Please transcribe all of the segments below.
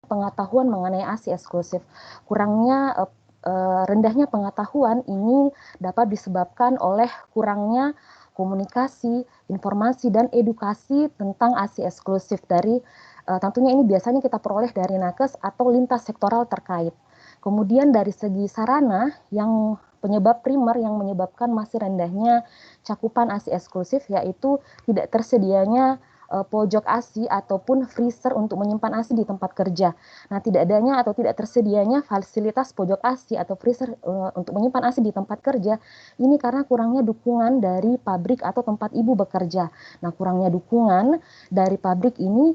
pengetahuan mengenai ASI eksklusif. Rendahnya pengetahuan ini dapat disebabkan oleh kurangnya komunikasi, informasi, dan edukasi tentang ASI eksklusif dari tentunya ini biasanya kita peroleh dari nakes atau lintas sektoral terkait. Kemudian dari segi sarana yang penyebab primer yang menyebabkan masih rendahnya cakupan ASI eksklusif yaitu tidak tersedianya pojok ASI ataupun freezer untuk menyimpan ASI di tempat kerja. Nah, tidak adanya atau tidak tersedianya fasilitas pojok ASI atau freezer untuk menyimpan ASI di tempat kerja, ini karena kurangnya dukungan dari pabrik atau tempat ibu bekerja. Nah, kurangnya dukungan dari pabrik ini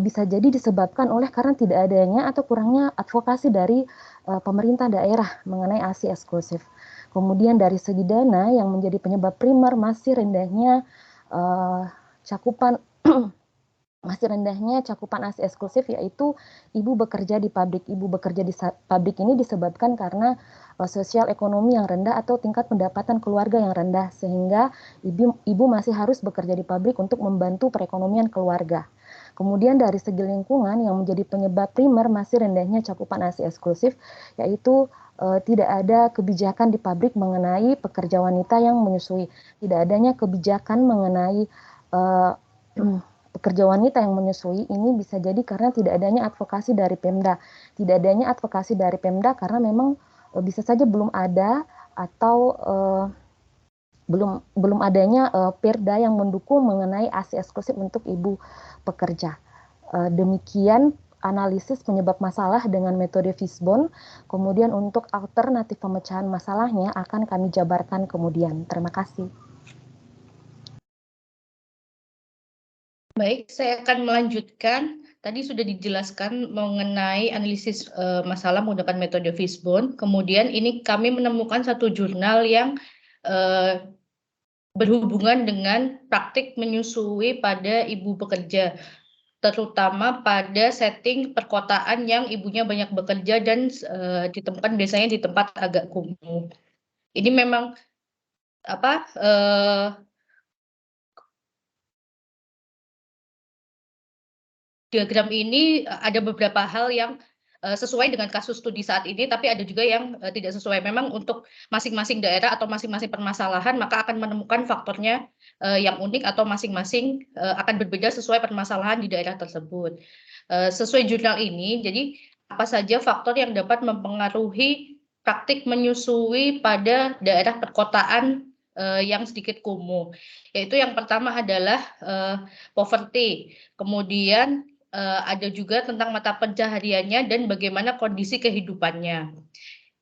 bisa jadi disebabkan oleh karena tidak adanya atau kurangnya advokasi dari pemerintah daerah mengenai ASI eksklusif. Kemudian dari segi dana yang menjadi penyebab primer masih rendahnya cakupan ASI eksklusif yaitu ibu bekerja di pabrik. Ibu bekerja di pabrik ini disebabkan karena sosial ekonomi yang rendah atau tingkat pendapatan keluarga yang rendah sehingga ibu masih harus bekerja di pabrik untuk membantu perekonomian keluarga. Kemudian dari segi lingkungan yang menjadi penyebab primer masih rendahnya cakupan ASI eksklusif yaitu tidak ada kebijakan di pabrik mengenai pekerja wanita yang menyusui. Tidak adanya kebijakan mengenai pekerja wanita yang menyusui ini bisa jadi karena tidak adanya advokasi dari Pemda. Tidak adanya advokasi dari Pemda karena memang bisa saja belum ada atau belum adanya perda yang mendukung mengenai ASI eksklusif untuk ibu pekerja. Demikian analisis penyebab masalah dengan metode Fishbone. Kemudian untuk alternatif pemecahan masalahnya akan kami jabarkan kemudian. Terima kasih. Baik, saya akan melanjutkan. Tadi sudah dijelaskan mengenai analisis masalah menggunakan metode Fishbone. Kemudian ini kami menemukan satu jurnal yang berhubungan dengan praktik menyusui pada ibu pekerja, terutama pada setting perkotaan yang ibunya banyak bekerja dan ditemukan biasanya di tempat agak kumuh. Ini memang diagram ini ada beberapa hal yang sesuai dengan kasus studi saat ini, tapi ada juga yang tidak sesuai. Memang untuk masing-masing daerah atau masing-masing permasalahan, maka akan menemukan faktornya yang unik atau masing-masing akan berbeda sesuai permasalahan di daerah tersebut. Sesuai jurnal ini, jadi apa saja faktor yang dapat mempengaruhi praktik menyusui pada daerah perkotaan yang sedikit kumuh. Yaitu yang pertama adalah poverty, kemudian ada juga tentang mata pencahariannya dan bagaimana kondisi kehidupannya.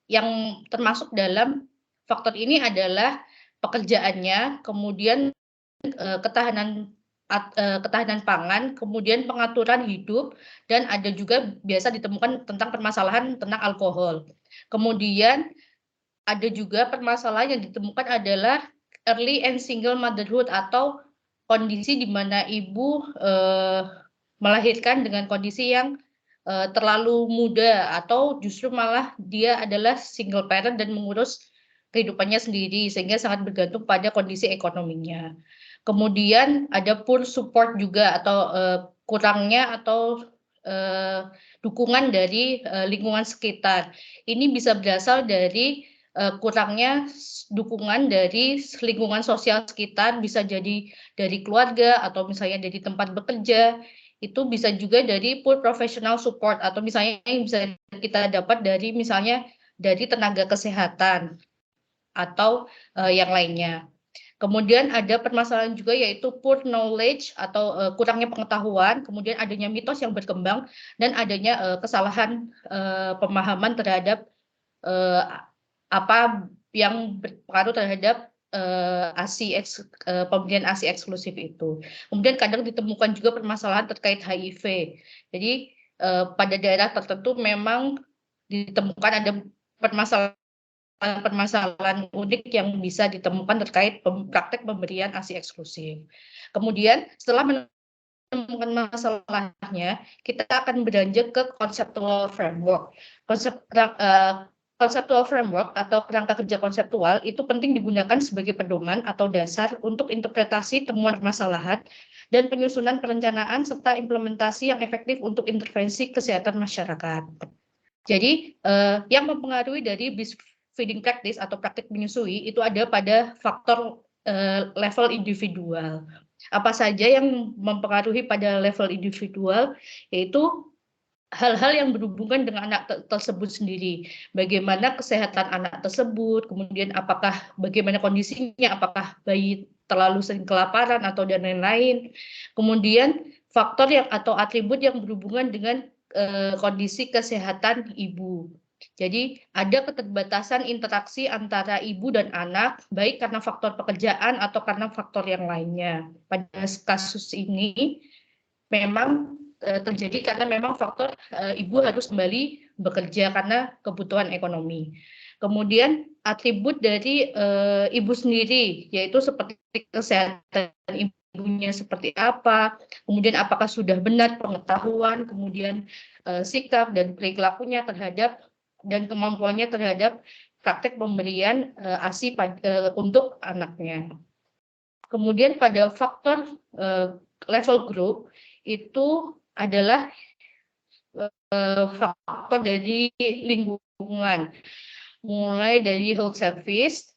Yang termasuk dalam faktor ini adalah pekerjaannya, kemudian ketahanan pangan, kemudian pengaturan hidup, dan ada juga biasa ditemukan tentang permasalahan tentang alkohol. Kemudian ada juga permasalahan yang ditemukan adalah early and single motherhood atau kondisi di mana ibu melahirkan dengan kondisi yang terlalu muda atau justru malah dia adalah single parent dan mengurus kehidupannya sendiri sehingga sangat bergantung pada kondisi ekonominya. Kemudian ada poor support juga atau kurangnya atau dukungan dari lingkungan sekitar. Ini bisa berasal dari kurangnya dukungan dari lingkungan sosial sekitar, bisa jadi dari keluarga atau misalnya dari tempat bekerja. Itu bisa juga dari poor professional support atau misalnya yang bisa kita dapat dari misalnya dari tenaga kesehatan atau yang lainnya. Kemudian ada permasalahan juga yaitu poor knowledge atau kurangnya pengetahuan, kemudian adanya mitos yang berkembang dan adanya kesalahan pemahaman terhadap apa yang berpengaruh terhadap pemberian ASI eksklusif itu. Kemudian kadang ditemukan juga permasalahan terkait HIV. Jadi pada daerah tertentu memang ditemukan ada permasalahan unik yang bisa ditemukan terkait praktek pemberian ASI eksklusif. Kemudian setelah menemukan masalahnya, kita akan beranjak ke conceptual framework. Conceptual framework atau kerangka kerja konseptual itu penting digunakan sebagai pedoman atau dasar untuk interpretasi temuan permasalahan dan penyusunan perencanaan serta implementasi yang efektif untuk intervensi kesehatan masyarakat. Jadi yang mempengaruhi dari breastfeeding practice atau praktik menyusui itu ada pada faktor level individual. Apa saja yang mempengaruhi pada level individual, yaitu hal-hal yang berhubungan dengan anak tersebut sendiri. Bagaimana kesehatan anak tersebut, kemudian bagaimana kondisinya, apakah bayi terlalu sering kelaparan atau dan lain-lain. Kemudian faktor atau atribut yang berhubungan dengan kondisi kesehatan ibu. Jadi ada keterbatasan interaksi antara ibu dan anak, baik karena faktor pekerjaan atau karena faktor yang lainnya. Pada kasus ini memang terjadi karena memang faktor ibu harus kembali bekerja karena kebutuhan ekonomi. Kemudian atribut dari ibu sendiri, yaitu seperti kesehatan ibunya seperti apa, kemudian apakah sudah benar pengetahuan, kemudian sikap dan perilakunya terhadap dan kemampuannya terhadap praktek pemberian ASI untuk anaknya. Kemudian pada faktor level group itu adalah faktor dari lingkungan, mulai dari health service,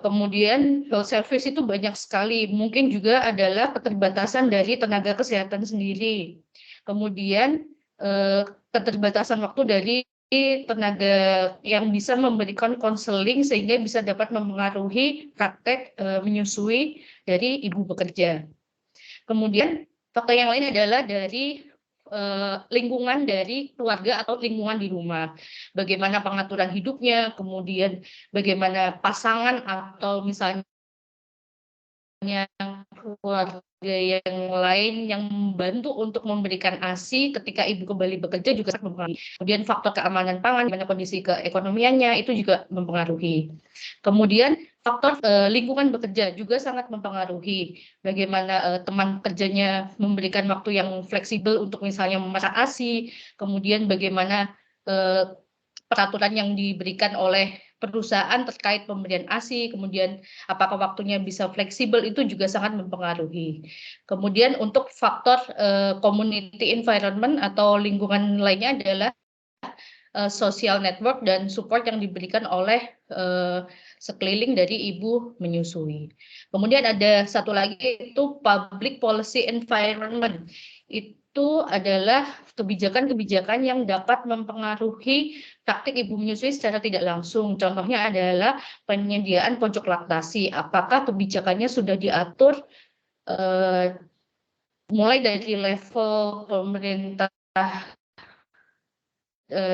kemudian health service itu banyak sekali, mungkin juga adalah keterbatasan dari tenaga kesehatan sendiri, kemudian keterbatasan waktu dari tenaga yang bisa memberikan konseling sehingga bisa dapat mempengaruhi praktek menyusui dari ibu bekerja. Kemudian faktor yang lain adalah dari lingkungan dari keluarga atau lingkungan di rumah. Bagaimana pengaturan hidupnya, kemudian bagaimana pasangan atau misalnya keluarga yang lain yang membantu untuk memberikan ASI ketika ibu kembali bekerja juga sangat mempengaruhi. Kemudian faktor keamanan pangan, bagaimana kondisi keekonomiannya itu juga mempengaruhi. Kemudian faktor lingkungan bekerja juga sangat mempengaruhi. Bagaimana teman kerjanya memberikan waktu yang fleksibel untuk misalnya memesan ASI, kemudian bagaimana peraturan yang diberikan oleh perusahaan terkait pemberian ASI, kemudian apakah waktunya bisa fleksibel, itu juga sangat mempengaruhi. Kemudian untuk faktor community environment atau lingkungan lainnya adalah social network dan support yang diberikan oleh sekeliling dari ibu menyusui. Kemudian ada satu lagi itu public policy environment. Itu adalah kebijakan-kebijakan yang dapat mempengaruhi praktik ibu menyusui secara tidak langsung. Contohnya adalah penyediaan pojok laktasi. Apakah kebijakannya sudah diatur mulai dari level pemerintah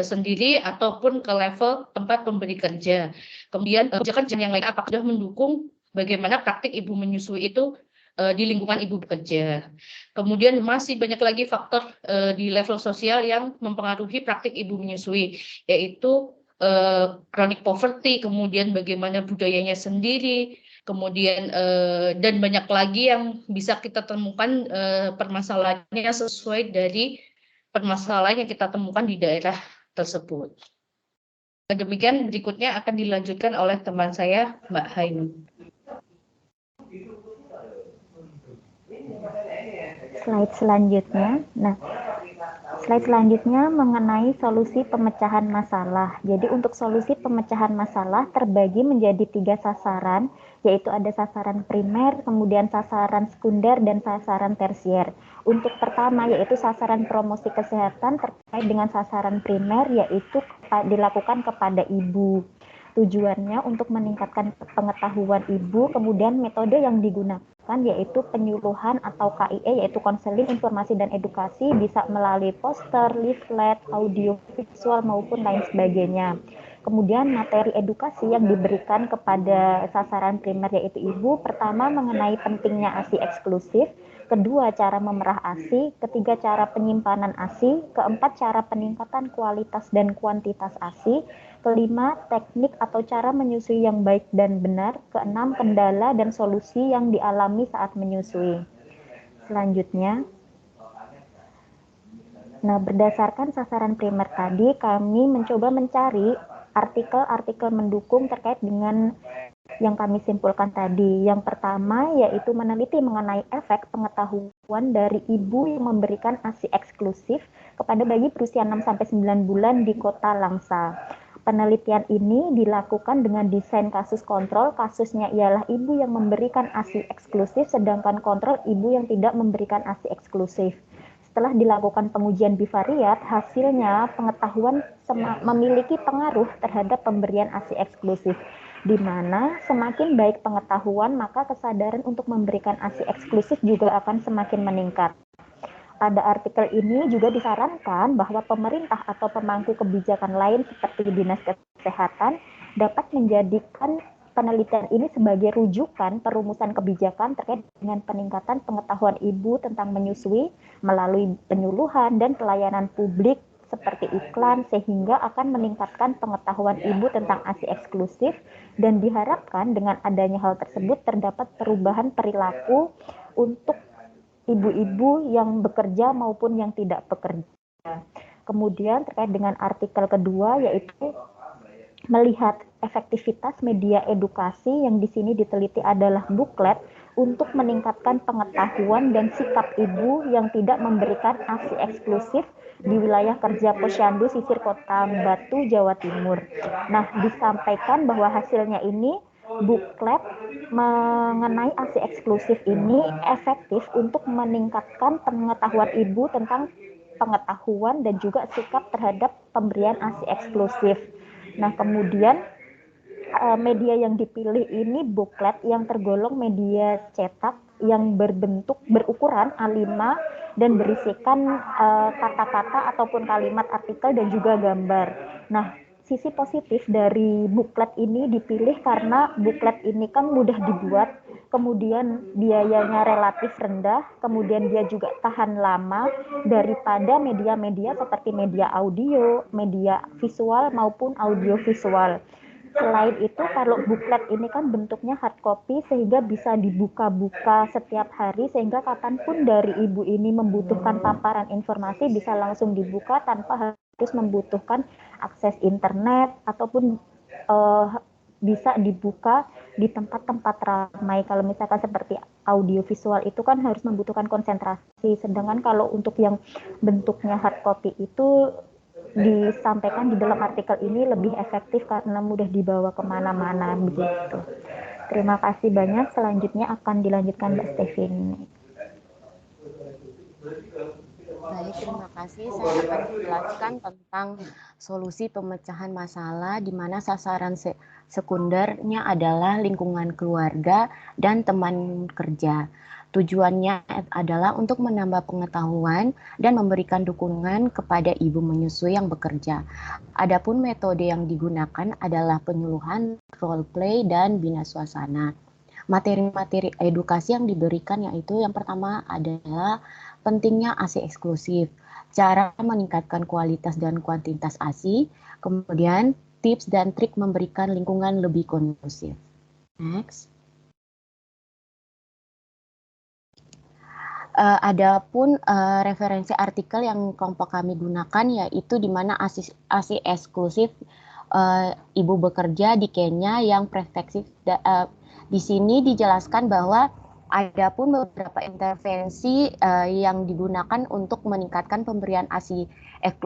sendiri ataupun ke level tempat pemberi kerja. Kemudian kebijakan yang lain apakah sudah mendukung bagaimana praktik ibu menyusui itu di lingkungan ibu bekerja. Kemudian masih banyak lagi faktor di level sosial yang mempengaruhi praktik ibu menyusui, yaitu chronic poverty, kemudian bagaimana budayanya sendiri, kemudian dan banyak lagi yang bisa kita temukan permasalahannya sesuai dari permasalahan yang kita temukan di daerah tersebut. Demikian berikutnya akan dilanjutkan oleh teman saya, Mbak Haini. Slide selanjutnya. Slide selanjutnya mengenai solusi pemecahan masalah. Jadi untuk solusi pemecahan masalah terbagi menjadi 3 sasaran, yaitu ada sasaran primer, kemudian sasaran sekunder, dan sasaran tersier. Untuk pertama yaitu sasaran promosi kesehatan terkait dengan sasaran primer, yaitu dilakukan kepada ibu. Tujuannya untuk meningkatkan pengetahuan ibu, kemudian metode yang digunakan yaitu penyuluhan atau KIE, yaitu konseling, informasi, dan edukasi, bisa melalui poster, leaflet, audio, visual, maupun lain sebagainya. Kemudian materi edukasi yang diberikan kepada sasaran primer yaitu ibu, pertama mengenai pentingnya ASI eksklusif, kedua cara memerah ASI, ketiga cara penyimpanan ASI, keempat cara peningkatan kualitas dan kuantitas ASI, kelima teknik atau cara menyusui yang baik dan benar, keenam kendala dan solusi yang dialami saat menyusui. Selanjutnya, berdasarkan sasaran primer tadi, kami mencoba mencari artikel-artikel mendukung terkait dengan yang kami simpulkan tadi. Yang pertama yaitu meneliti mengenai efek pengetahuan dari ibu yang memberikan ASI eksklusif kepada bayi berusia 6-9 bulan di Kota Langsa. Penelitian ini dilakukan dengan desain kasus kontrol. Kasusnya ialah ibu yang memberikan ASI eksklusif, sedangkan kontrol ibu yang tidak memberikan ASI eksklusif. Setelah dilakukan pengujian bivariat, hasilnya pengetahuan memiliki pengaruh terhadap pemberian ASI eksklusif, di mana semakin baik pengetahuan, maka kesadaran untuk memberikan ASI eksklusif juga akan semakin meningkat. Pada artikel ini juga disarankan bahwa pemerintah atau pemangku kebijakan lain seperti Dinas Kesehatan dapat menjadikan penelitian ini sebagai rujukan perumusan kebijakan terkait dengan peningkatan pengetahuan ibu tentang menyusui melalui penyuluhan dan pelayanan publik seperti iklan, sehingga akan meningkatkan pengetahuan ibu tentang ASI eksklusif, dan diharapkan dengan adanya hal tersebut terdapat perubahan perilaku untuk ibu-ibu yang bekerja maupun yang tidak bekerja. Kemudian terkait dengan artikel kedua yaitu melihat efektivitas media edukasi, yang di sini diteliti adalah buklet untuk meningkatkan pengetahuan dan sikap ibu yang tidak memberikan ASI eksklusif di wilayah kerja Posyandu Sisir Kota Batu, Jawa Timur. Nah, disampaikan bahwa hasilnya ini buklet mengenai ASI eksklusif ini efektif untuk meningkatkan pengetahuan ibu tentang pengetahuan dan juga sikap terhadap pemberian ASI eksklusif. Nah, kemudian media yang dipilih ini buklet yang tergolong media cetak yang berukuran A5 dan berisikan kata-kata ataupun kalimat artikel dan juga gambar. Nah, sisi positif dari buklet ini dipilih karena buklet ini kan mudah dibuat, kemudian biayanya relatif rendah, kemudian dia juga tahan lama daripada media-media seperti media audio, media visual maupun audio visual. Selain itu, kalau buklet ini kan bentuknya hard copy sehingga bisa dibuka-buka setiap hari, sehingga kapanpun dari ibu ini membutuhkan paparan informasi bisa langsung dibuka tanpa harus membutuhkan akses internet ataupun bisa dibuka di tempat-tempat ramai. Kalau misalkan seperti audio visual itu kan harus membutuhkan konsentrasi, sedangkan kalau untuk yang bentuknya hard copy itu disampaikan di dalam artikel ini lebih efektif karena mudah dibawa kemana-mana begitu. Terima kasih banyak. Selanjutnya akan dilanjutkan Mbak Stefini. Baik, terima kasih. Saya akan menjelaskan tentang solusi pemecahan masalah di mana sasaran sekundernya adalah lingkungan keluarga dan teman kerja. Tujuannya adalah untuk menambah pengetahuan dan memberikan dukungan kepada ibu menyusui yang bekerja. Adapun metode yang digunakan adalah penyuluhan, role play, dan bina suasana. Materi-materi edukasi yang diberikan yaitu yang pertama adalah pentingnya ASI eksklusif, cara meningkatkan kualitas dan kuantitas ASI, kemudian tips dan trik memberikan lingkungan lebih kondusif. Next. Adapun referensi artikel yang kelompok kami gunakan yaitu di mana ASI eksklusif ibu bekerja di Kenya yang perspektif di sini dijelaskan bahwa adapun beberapa intervensi yang digunakan untuk meningkatkan pemberian ASI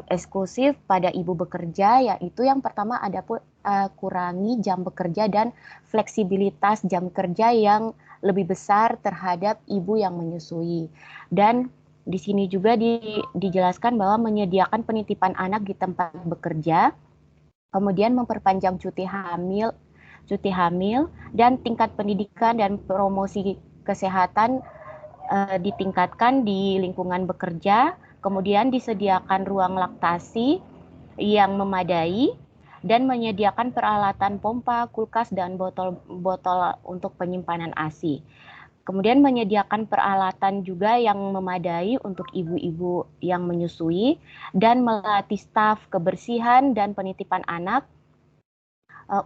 eksklusif pada ibu bekerja, yaitu yang pertama adapun kurangi jam bekerja dan fleksibilitas jam kerja yang lebih besar terhadap ibu yang menyusui. Dan di sini juga dijelaskan bahwa menyediakan penitipan anak di tempat bekerja, kemudian memperpanjang cuti hamil dan tingkat pendidikan dan promosi kesehatan ditingkatkan di lingkungan bekerja, kemudian disediakan ruang laktasi yang memadai, dan menyediakan peralatan pompa, kulkas, dan botol-botol untuk penyimpanan ASI. Kemudian menyediakan peralatan juga yang memadai untuk ibu-ibu yang menyusui, dan melatih staf kebersihan dan penitipan anak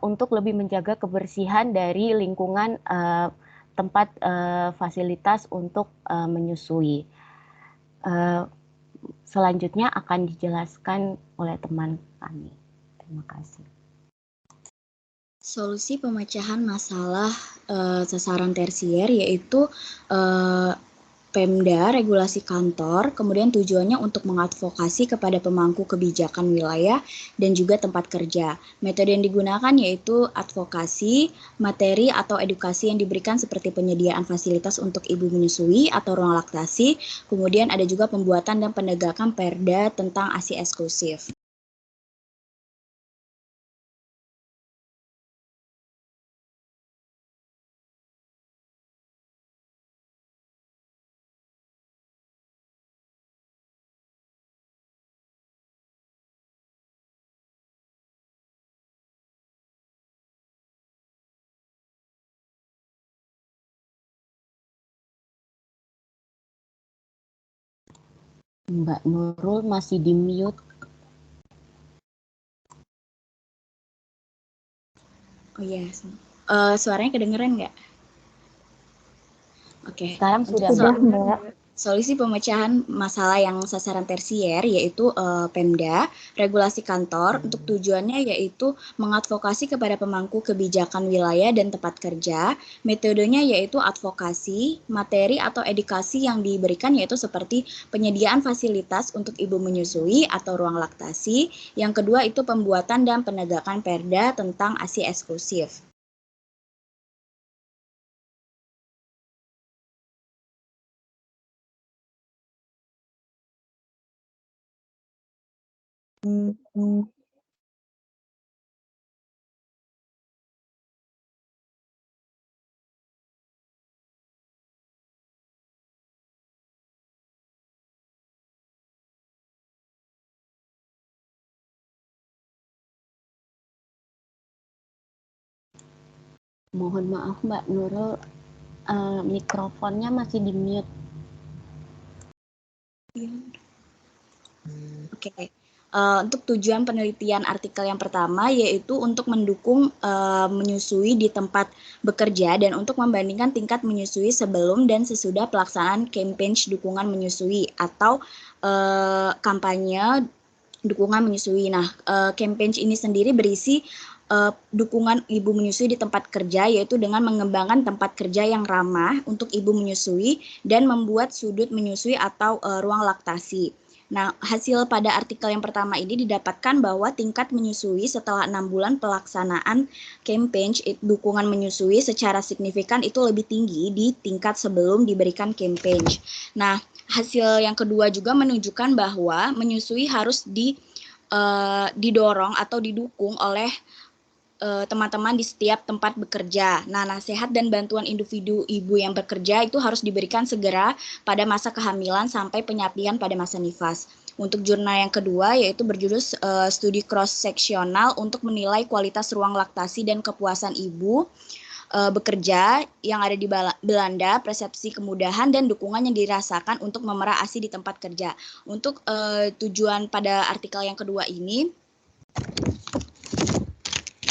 untuk lebih menjaga kebersihan dari lingkungan tempat fasilitas untuk menyusui. Selanjutnya akan dijelaskan oleh teman kami. Terima kasih. Solusi pemecahan masalah sasaran tersier yaitu Pemda, regulasi kantor, kemudian tujuannya untuk mengadvokasi kepada pemangku kebijakan wilayah dan juga tempat kerja. Metode yang digunakan yaitu advokasi, materi atau edukasi yang diberikan seperti penyediaan fasilitas untuk ibu menyusui atau ruang laktasi, kemudian ada juga pembuatan dan penegakan perda tentang ASI eksklusif. Mbak Nurul masih di mute. Oh iya, suaranya kedengeran nggak? Oke. Sekarang sudah, Mbak. Solusi pemecahan masalah yang sasaran tersier yaitu Pemda, regulasi kantor untuk tujuannya yaitu mengadvokasi kepada pemangku kebijakan wilayah dan tempat kerja. Metodenya yaitu advokasi, materi atau edukasi yang diberikan yaitu seperti penyediaan fasilitas untuk ibu menyusui atau ruang laktasi. Yang kedua itu pembuatan dan penegakan perda tentang ASI eksklusif. mohon maaf Mbak Nurul, mikrofonnya masih di mute. Oke. Untuk tujuan penelitian artikel yang pertama yaitu untuk mendukung menyusui di tempat bekerja dan untuk membandingkan tingkat menyusui sebelum dan sesudah pelaksanaan campaign dukungan menyusui atau kampanye dukungan menyusui. Nah, campaign ini sendiri berisi dukungan ibu menyusui di tempat kerja yaitu dengan mengembangkan tempat kerja yang ramah untuk ibu menyusui dan membuat sudut menyusui atau ruang laktasi. Nah, hasil pada artikel yang pertama ini didapatkan bahwa tingkat menyusui setelah 6 bulan pelaksanaan campaign dukungan menyusui secara signifikan itu lebih tinggi di tingkat sebelum diberikan campaign. Nah, hasil yang kedua juga menunjukkan bahwa menyusui harus didorong atau didukung oleh teman-teman di setiap tempat bekerja. Nah, nasihat dan bantuan individu ibu yang bekerja itu harus diberikan segera pada masa kehamilan sampai penyapian pada masa nifas. Untuk jurnal yang kedua yaitu berjudul studi cross-seksional untuk menilai kualitas ruang laktasi dan kepuasan ibu bekerja yang ada di Belanda, persepsi kemudahan dan dukungan yang dirasakan untuk memerah ASI di tempat kerja. Untuk tujuan pada artikel yang kedua ini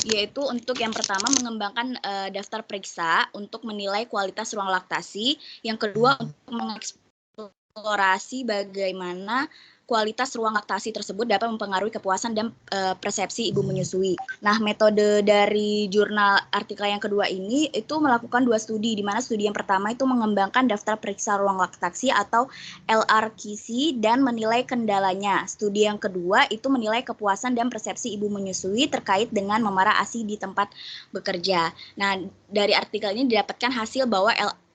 yaitu untuk yang pertama mengembangkan daftar periksa untuk menilai kualitas ruang laktasi, yang kedua untuk mengeksplorasi bagaimana kualitas ruang laktasi tersebut dapat mempengaruhi kepuasan dan persepsi ibu menyusui. Nah, metode dari jurnal artikel yang kedua ini itu melakukan 2 studi, di mana studi yang pertama itu mengembangkan daftar periksa ruang laktasi atau LRQC dan menilai kendalanya. Studi yang kedua itu menilai kepuasan dan persepsi ibu menyusui terkait dengan memerah ASI di tempat bekerja. Nah, dari artikel ini didapatkan hasil bahwa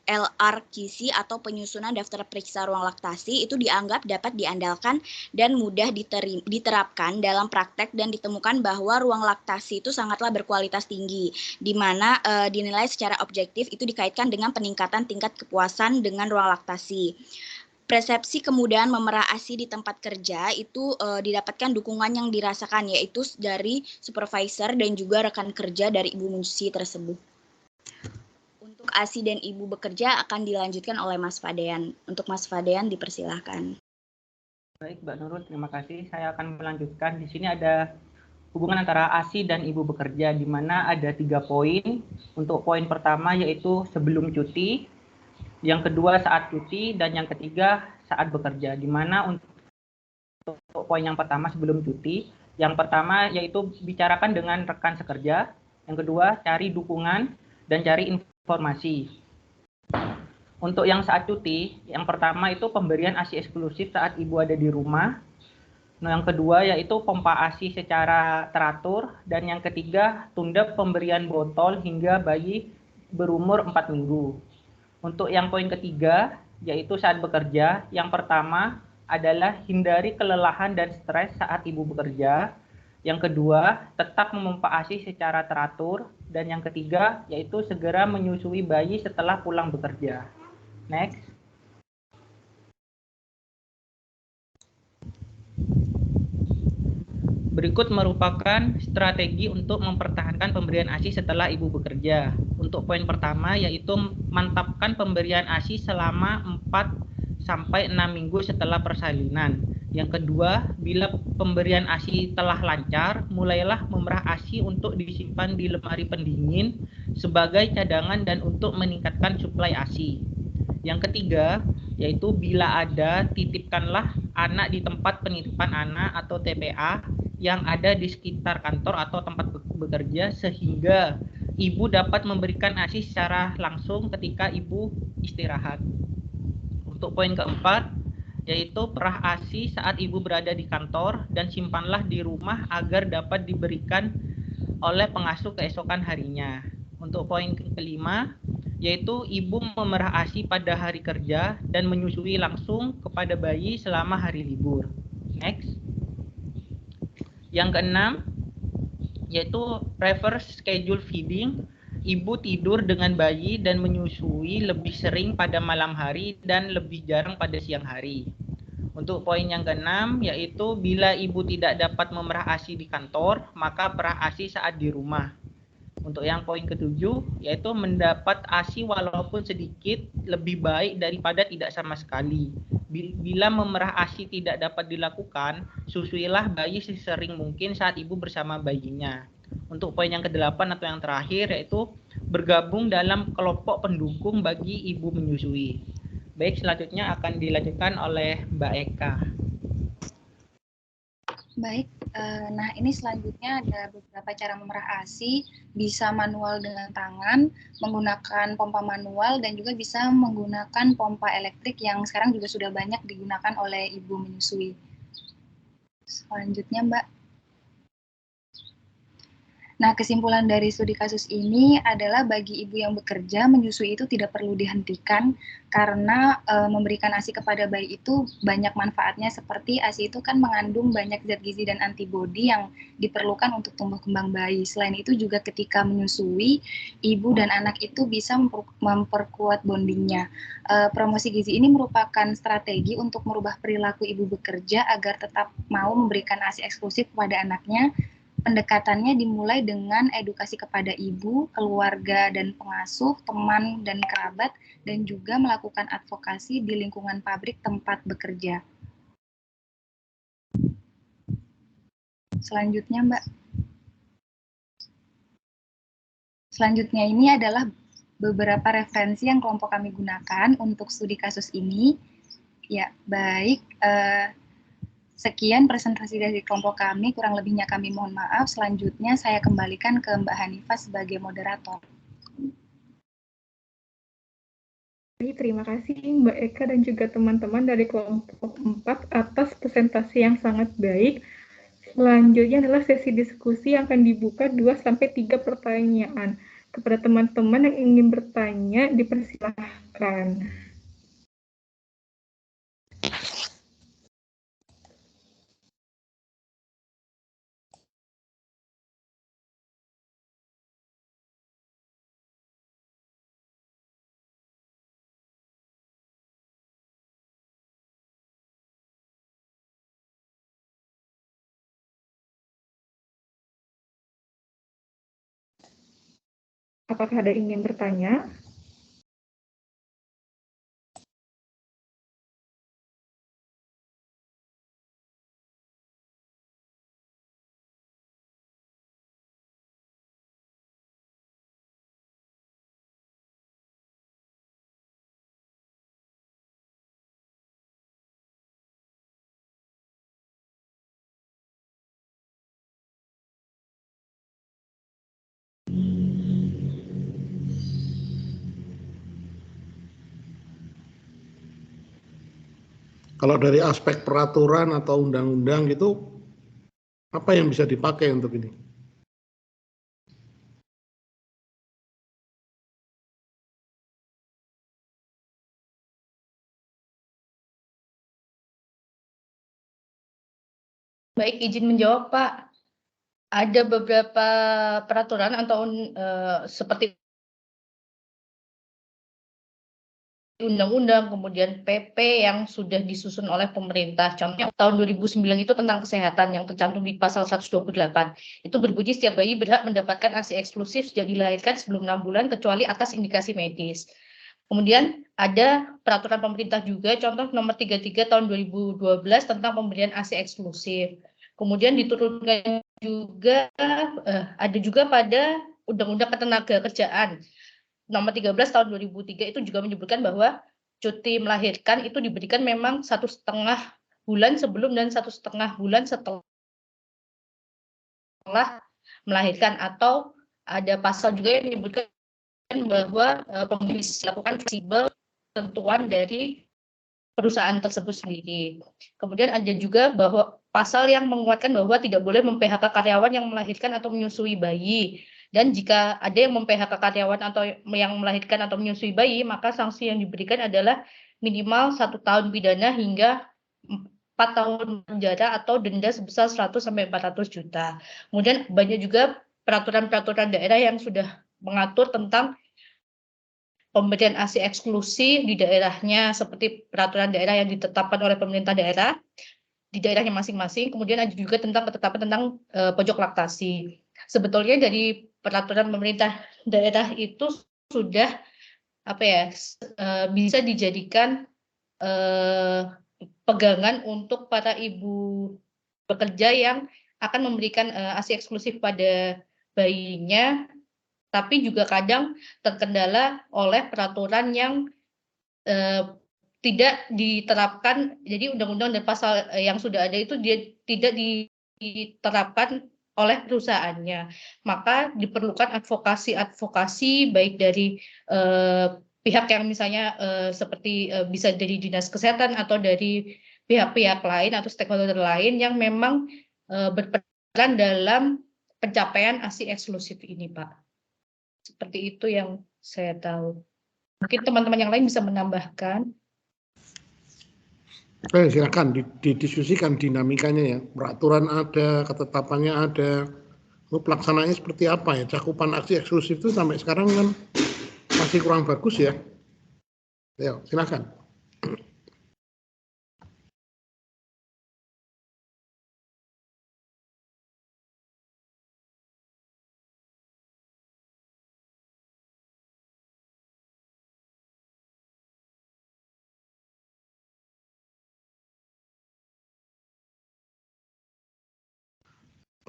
LRQC atau penyusunan daftar periksa ruang laktasi itu dianggap dapat diandalkan dan mudah diterapkan dalam praktek dan ditemukan bahwa ruang laktasi itu sangatlah berkualitas tinggi, di mana dinilai secara objektif itu dikaitkan dengan peningkatan tingkat kepuasan dengan ruang laktasi. Persepsi kemudahan memerah ASI di tempat kerja itu didapatkan dukungan yang dirasakan yaitu dari supervisor dan juga rekan kerja dari ibu menyusui tersebut. Untuk ASI dan ibu bekerja akan dilanjutkan oleh Mas Fadean. Untuk Mas Fadean dipersilahkan. Baik, Mbak Nurul, terima kasih. Saya akan melanjutkan. Di sini ada hubungan antara ASI dan ibu bekerja, di mana ada 3 poin. Untuk poin pertama yaitu sebelum cuti, yang kedua saat cuti, dan yang ketiga saat bekerja. Di mana untuk poin yang pertama sebelum cuti, yang pertama yaitu bicarakan dengan rekan sekerja. Yang kedua, cari dukungan dan cari informasi. Untuk yang saat cuti, yang pertama itu pemberian ASI eksklusif saat ibu ada di rumah. Nah, yang kedua yaitu pompa ASI secara teratur. Dan yang ketiga, tunda pemberian botol hingga bayi berumur 4 minggu. Untuk yang poin ketiga, yaitu saat bekerja, yang pertama adalah hindari kelelahan dan stres saat ibu bekerja. Yang kedua, tetap memompa ASI secara teratur. Dan yang ketiga, yaitu segera menyusui bayi setelah pulang bekerja. Next. Berikut merupakan strategi untuk mempertahankan pemberian ASI setelah ibu bekerja. Untuk poin pertama, yaitu mantapkan pemberian ASI selama 4-6 minggu setelah persalinan. Yang kedua, bila pemberian ASI telah lancar, mulailah memerah ASI untuk disimpan di lemari pendingin sebagai cadangan dan untuk meningkatkan suplai ASI. Yang ketiga, yaitu bila ada, titipkanlah anak di tempat penitipan anak atau TPA yang ada di sekitar kantor atau tempat bekerja sehingga ibu dapat memberikan ASI secara langsung ketika ibu istirahat. Untuk poin keempat, yaitu perah ASI saat ibu berada di kantor dan simpanlah di rumah agar dapat diberikan oleh pengasuh keesokan harinya. Untuk poin kelima, yaitu ibu memerah ASI pada hari kerja dan menyusui langsung kepada bayi selama hari libur. Next. Yang keenam, yaitu reverse schedule feeding. Ibu tidur dengan bayi dan menyusui lebih sering pada malam hari dan lebih jarang pada siang hari. Untuk poin yang keenam, yaitu bila ibu tidak dapat memerah ASI di kantor, maka perah ASI saat di rumah. Untuk yang poin ketujuh, yaitu mendapat ASI walaupun sedikit lebih baik daripada tidak sama sekali. Bila memerah ASI tidak dapat dilakukan, susuilah bayi sesering mungkin saat ibu bersama bayinya. Untuk poin yang ke-8 atau yang terakhir, yaitu bergabung dalam kelompok pendukung bagi ibu menyusui. Baik, selanjutnya akan dilanjutkan oleh Mbak Eka. Baik, nah ini selanjutnya ada beberapa cara memerah ASI, bisa manual dengan tangan, menggunakan pompa manual, dan juga bisa menggunakan pompa elektrik yang sekarang juga sudah banyak digunakan oleh ibu menyusui. Selanjutnya, Mbak. Nah, kesimpulan dari studi kasus ini adalah bagi ibu yang bekerja, menyusui itu tidak perlu dihentikan karena memberikan ASI kepada bayi itu banyak manfaatnya, seperti ASI itu kan mengandung banyak zat gizi dan antibodi yang diperlukan untuk tumbuh kembang bayi. Selain itu juga ketika menyusui, ibu dan anak itu bisa memperkuat bondingnya. Promosi gizi ini merupakan strategi untuk merubah perilaku ibu bekerja agar tetap mau memberikan ASI eksklusif kepada anaknya. Pendekatannya dimulai dengan edukasi kepada ibu, keluarga dan pengasuh, teman dan kerabat, dan juga melakukan advokasi di lingkungan pabrik tempat bekerja. Selanjutnya, Mbak. Selanjutnya ini adalah beberapa referensi yang kelompok kami gunakan untuk studi kasus ini. Ya, baik. Sekian presentasi dari kelompok kami, kurang lebihnya kami mohon maaf. Selanjutnya saya kembalikan ke Mbak Hanifah sebagai moderator. Terima kasih Mbak Eka dan juga teman-teman dari kelompok 4 atas presentasi yang sangat baik. Selanjutnya adalah sesi diskusi yang akan dibuka 2-3 pertanyaan. Kepada teman-teman yang ingin bertanya, dipersilahkan. Apakah ada yang ingin bertanya? Kalau dari aspek peraturan atau undang-undang gitu, apa yang bisa dipakai untuk ini? Baik, izin menjawab, Pak. Ada beberapa peraturan atau seperti undang-undang, kemudian PP yang sudah disusun oleh pemerintah. Contohnya tahun 2009 itu tentang kesehatan yang tercantum di pasal 128. Itu berbunyi setiap bayi berhak mendapatkan ASI eksklusif sejak dilahirkan sebelum 6 bulan kecuali atas indikasi medis. Kemudian ada peraturan pemerintah juga, contoh nomor 33 tahun 2012 tentang pemberian ASI eksklusif. Kemudian diturunkan juga, ada juga pada Undang-Undang Ketenagakerjaan nomor 13 tahun 2003 itu juga menyebutkan bahwa cuti melahirkan itu diberikan memang 1,5 bulan sebelum dan 1,5 bulan setelah melahirkan, atau ada pasal juga yang menyebutkan bahwa pemberi lakukan fleksibel ketentuan dari perusahaan tersebut sendiri. Kemudian ada juga bahwa pasal yang menguatkan bahwa tidak boleh mem-PHK karyawan yang melahirkan atau menyusui bayi. Dan jika ada yang mem-PHK karyawan atau yang melahirkan atau menyusui bayi, maka sanksi yang diberikan adalah minimal 1 tahun pidana hingga 4 tahun penjara atau denda sebesar 100 sampai 400 juta. Kemudian banyak juga peraturan-peraturan daerah yang sudah mengatur tentang pemberian ASI eksklusif di daerahnya, seperti peraturan daerah yang ditetapkan oleh pemerintah daerah di daerahnya masing-masing. Kemudian ada juga tentang ketetapan tentang pojok laktasi. Sebetulnya dari peraturan pemerintah daerah itu sudah bisa dijadikan pegangan untuk para ibu bekerja yang akan memberikan ASI eksklusif pada bayinya, tapi juga kadang terkendala oleh peraturan yang tidak diterapkan. Jadi undang-undang dan pasal yang sudah ada itu dia tidak diterapkan oleh perusahaannya. Maka diperlukan advokasi baik dari pihak yang misalnya seperti bisa dari dinas kesehatan atau dari pihak-pihak lain atau stakeholder lain yang memang berperan dalam pencapaian ASI eksklusif ini, Pak. Seperti itu yang saya tahu. Mungkin teman-teman yang lain bisa menambahkan. Silakan didiskusikan dinamikanya ya. Peraturan ada, ketetapannya ada. Pelaksanaannya seperti apa ya? Cakupan ASI eksklusif itu sampai sekarang kan masih kurang bagus ya. Ayo, silakan.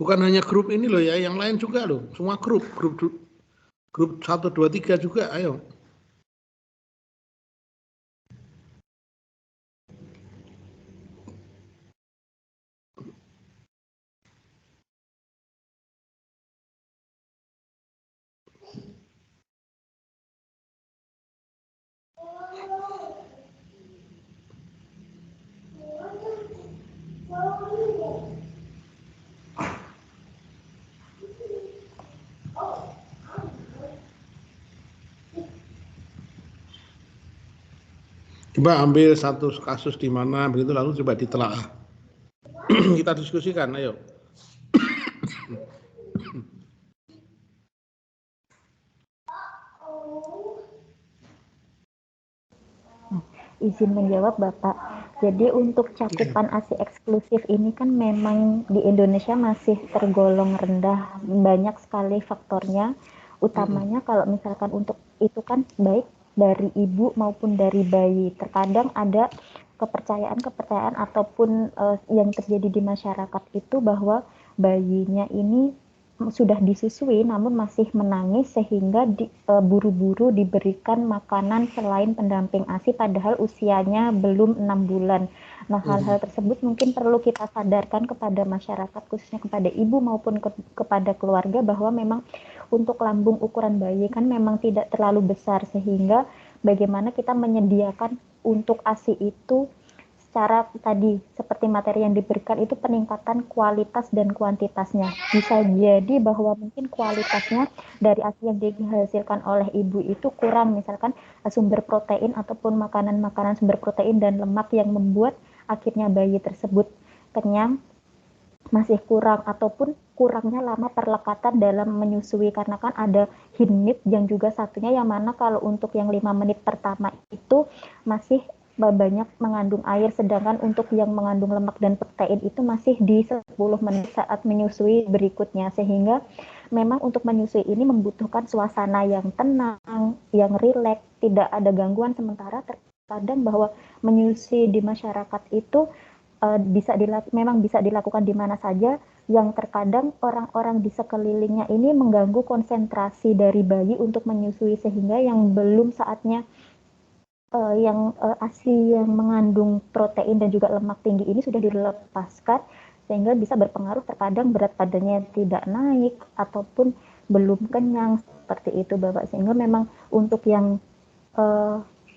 Bukan hanya grup ini loh ya, yang lain juga loh. Semua grup 1, 2, 3 juga, ayo. Coba ambil satu kasus di mana begitu lalu coba ditelaah. Kita diskusikan, ayo. Izin menjawab Bapak. Jadi untuk cakupan ASI eksklusif ini kan memang di Indonesia masih tergolong rendah, banyak sekali faktornya. Utamanya kalau misalkan untuk itu kan baik dari ibu maupun dari bayi. Terkadang ada kepercayaan ataupun yang terjadi di masyarakat itu bahwa bayinya ini sudah disusui namun masih menangis sehingga buru-buru diberikan makanan selain pendamping ASI padahal usianya belum 6 bulan. Nah, hal-hal tersebut mungkin perlu kita sadarkan kepada masyarakat, khususnya kepada ibu maupun kepada keluarga, bahwa memang untuk lambung ukuran bayi kan memang tidak terlalu besar, sehingga bagaimana kita menyediakan untuk ASI itu cara tadi seperti materi yang diberikan itu peningkatan kualitas dan kuantitasnya. Bisa jadi bahwa mungkin kualitasnya dari ASI yang dihasilkan oleh ibu itu kurang, misalkan sumber protein ataupun makanan-makanan sumber protein dan lemak yang membuat akhirnya bayi tersebut kenyang masih kurang, ataupun kurangnya lama perlekatan dalam menyusui, karena kan ada hinit yang juga satunya yang mana kalau untuk yang 5 menit pertama itu masih banyak mengandung air, sedangkan untuk yang mengandung lemak dan protein itu masih di 10 menit saat menyusui berikutnya, sehingga memang untuk menyusui ini membutuhkan suasana yang tenang, yang rileks, tidak ada gangguan. Sementara terkadang bahwa menyusui di masyarakat itu memang bisa dilakukan di mana saja, yang terkadang orang-orang di sekelilingnya ini mengganggu konsentrasi dari bayi untuk menyusui, sehingga yang belum saatnya ASI yang mengandung protein dan juga lemak tinggi ini sudah dilepaskan, sehingga bisa berpengaruh terkadang berat badannya tidak naik ataupun belum kenyang, seperti itu Bapak. Sehingga memang untuk yang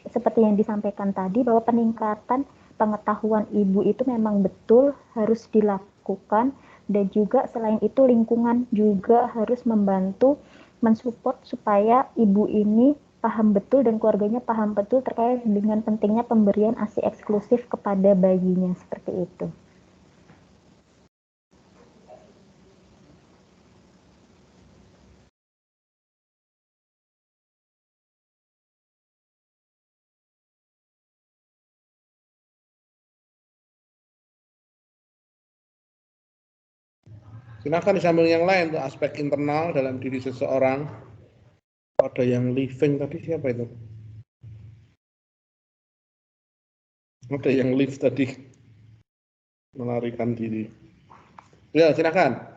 seperti yang disampaikan tadi, bahwa peningkatan pengetahuan ibu itu memang betul harus dilakukan, dan juga selain itu lingkungan juga harus membantu mensupport supaya ibu ini paham betul dan keluarganya paham betul terkait dengan pentingnya pemberian ASI eksklusif kepada bayinya, seperti itu. Silakan disambung yang lain untuk aspek internal dalam diri seseorang. Ada yang living tadi, siapa itu? Ada yang live tadi, melarikan diri. Ya, silakan.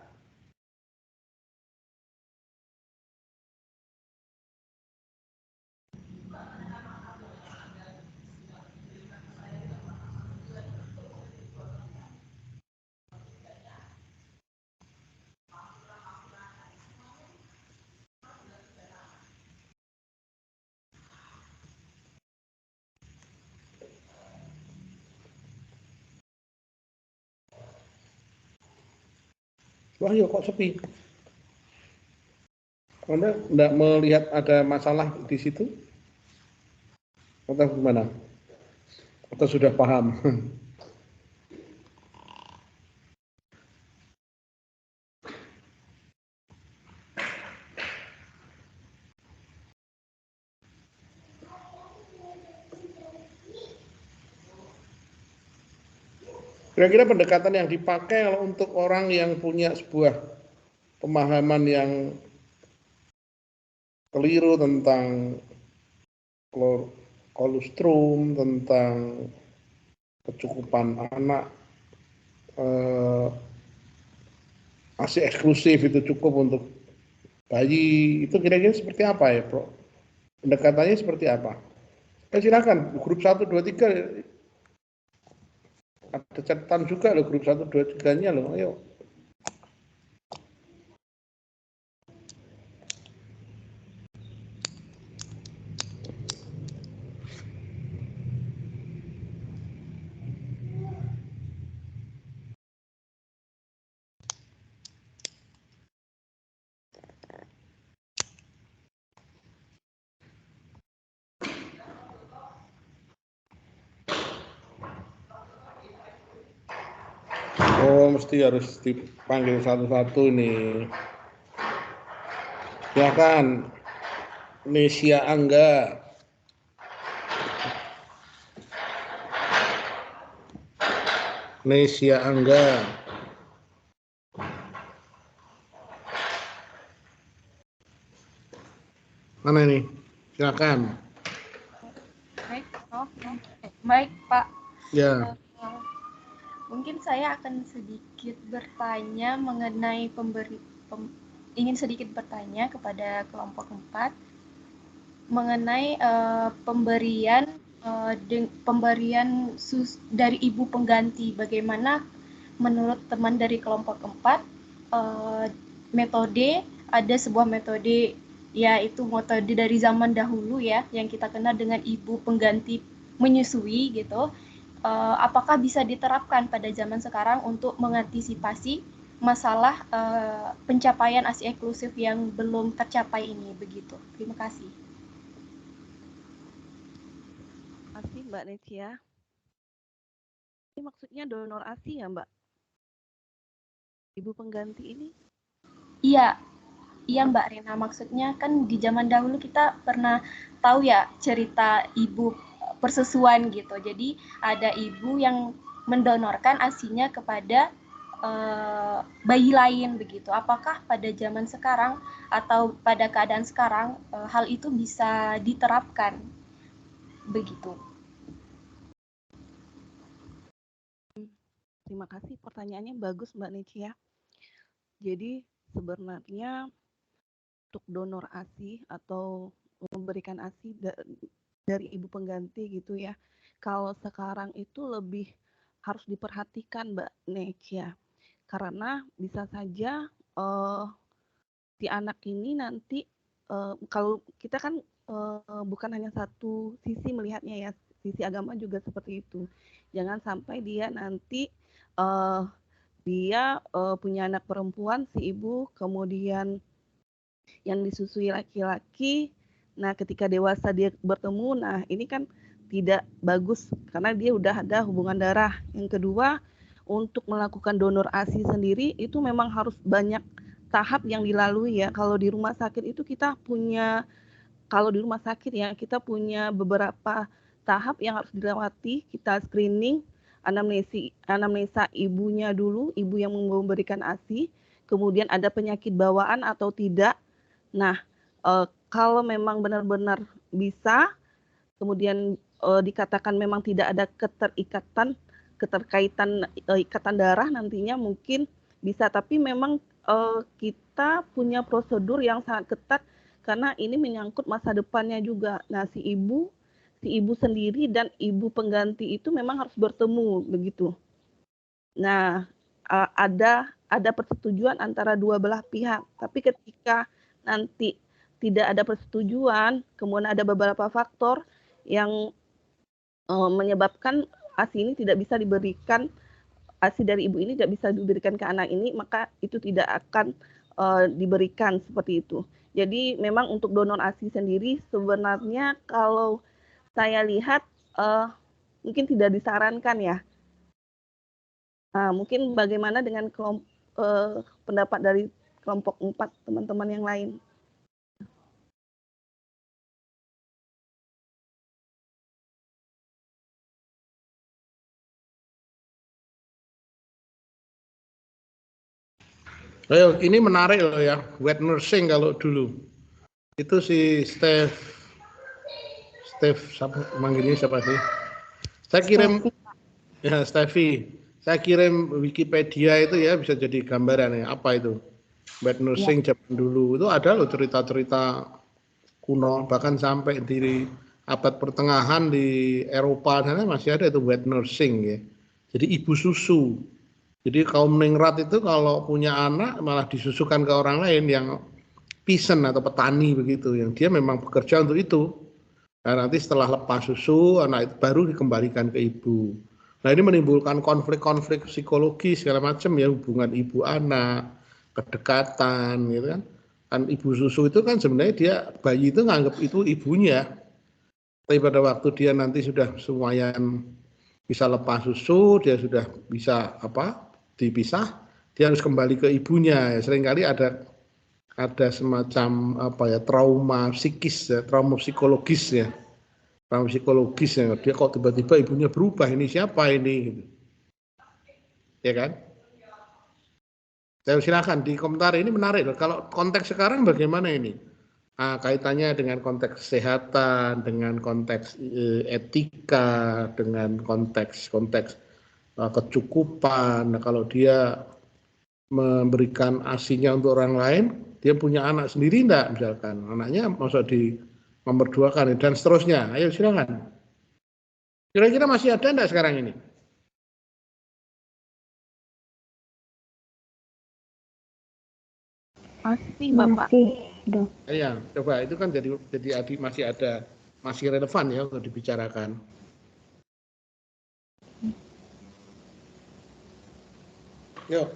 Wah, ya kok sepi? Anda tidak melihat ada masalah di situ? Atau gimana? Atau sudah paham? Kira-kira pendekatan yang dipakai kalau untuk orang yang punya sebuah pemahaman yang keliru tentang kolostrum, tentang kecukupan anak, ASI eksklusif itu cukup untuk bayi, itu kira-kira seperti apa ya, Bro? Pendekatannya seperti apa? Silakan, grup 1, 2, 3, ada catatan juga loh, grup 1, 2, 3-nya loh, ayo. Oh, mesti harus dipanggil satu-satu nih. Silakan, Nesia Angga. Nesia Angga. Mana ini? Silakan. Baik, Pak. Ya. Mungkin saya akan sedikit bertanya mengenai ingin sedikit bertanya kepada kelompok 4 mengenai pemberian dari ibu pengganti. Bagaimana menurut teman dari kelompok 4 metode, ada sebuah metode, yaitu metode dari zaman dahulu ya, yang kita kenal dengan ibu pengganti menyusui gitu. apakah bisa diterapkan pada zaman sekarang untuk mengantisipasi masalah pencapaian ASI inklusif yang belum tercapai ini begitu. Terima kasih. Terima kasih Mbak Necia. Ini maksudnya donor ASI ya Mbak? Ibu pengganti ini? Iya, iya Mbak Rena. Maksudnya kan di zaman dahulu kita pernah tahu ya cerita ibu persusuan gitu. Jadi ada ibu yang mendonorkan ASI-nya kepada bayi lain begitu. Apakah pada zaman sekarang atau pada keadaan sekarang hal itu bisa diterapkan begitu? Terima kasih, pertanyaannya bagus Mbak Necia. Jadi sebenarnya untuk donor ASI atau memberikan ASI dari ibu pengganti gitu ya, kalau sekarang itu lebih harus diperhatikan Mbak Necia, karena bisa saja si anak ini nanti kalau kita kan bukan hanya satu sisi melihatnya ya, sisi agama juga seperti itu. Jangan sampai dia nanti dia punya anak perempuan si ibu, kemudian yang disusui laki-laki. Nah, ketika dewasa dia bertemu, nah ini kan tidak bagus karena dia udah ada hubungan darah. Yang kedua, untuk melakukan donor ASI sendiri itu memang harus banyak tahap yang dilalui ya. Kalau di rumah sakit itu kita punya, kalau di rumah sakit ya kita punya beberapa tahap yang harus dilewati. Kita screening, anamnesa ibunya dulu, ibu yang memberikan ASI, kemudian ada penyakit bawaan atau tidak. Nah, kalau memang benar-benar bisa, kemudian dikatakan memang tidak ada keterkaitan ikatan darah nantinya mungkin bisa, tapi memang kita punya prosedur yang sangat ketat karena ini menyangkut masa depannya juga. Nah, si ibu sendiri dan ibu pengganti itu memang harus bertemu begitu. Nah, ada persetujuan antara dua belah pihak, tapi ketika nanti tidak ada persetujuan, kemudian ada beberapa faktor yang menyebabkan ASI ini tidak bisa diberikan, ASI dari ibu ini tidak bisa diberikan ke anak ini, maka itu tidak akan diberikan seperti itu. Jadi memang untuk donor ASI sendiri sebenarnya kalau saya lihat mungkin tidak disarankan ya. Nah, mungkin bagaimana dengan pendapat dari kelompok 4 teman-teman yang lain? Ayo, ini menarik loh ya, wet nursing kalau dulu. Itu si Steph manggilnya siapa sih? Saya kirim, ya Steffi. Saya kirim Wikipedia itu ya, bisa jadi gambaran ya, apa itu. Wet nursing zaman dulu, itu ada loh cerita-cerita kuno, bahkan sampai di abad pertengahan di Eropa sana masih ada itu wet nursing ya. Jadi ibu susu. Jadi kaum ningrat itu kalau punya anak malah disusukan ke orang lain yang peasant atau petani begitu, yang dia memang bekerja untuk itu. Nah, nanti setelah lepas susu, anak itu baru dikembalikan ke ibu. Nah, ini menimbulkan konflik-konflik psikologis segala macam ya, hubungan ibu anak, kedekatan gitu kan. Kan ibu susu itu kan sebenarnya dia, bayi itu nganggap itu ibunya. Tapi pada waktu dia nanti sudah semuanya bisa lepas susu, dia sudah bisa dipisah, dia harus kembali ke ibunya. Seringkali ada semacam trauma psikis ya, trauma psikologis ya. Trauma psikologis ya, dia kok tiba-tiba ibunya berubah, ini siapa ini? Ya kan? Saya silakan di komentar, ini menarik loh. Kalau konteks sekarang bagaimana ini? Nah, kaitannya dengan konteks kesehatan, dengan konteks etika, dengan konteks kecukupan. Nah, kalau dia memberikan ASI-nya untuk orang lain, dia punya anak sendiri enggak misalkan, anaknya maksud di memperduakan dan seterusnya. Ayo silakan. Kira-kira masih ada enggak sekarang ini? Masih Bapak. Iya, coba itu kan jadi masih relevan ya untuk dibicarakan. Yuk.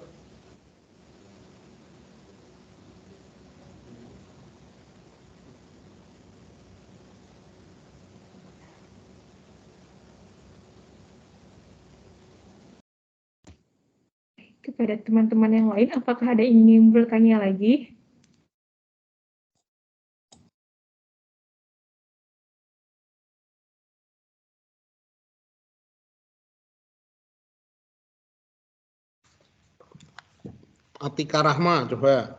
Kepada teman-teman yang lain, apakah ada yang ingin bertanya lagi? Atika Rahma, coba.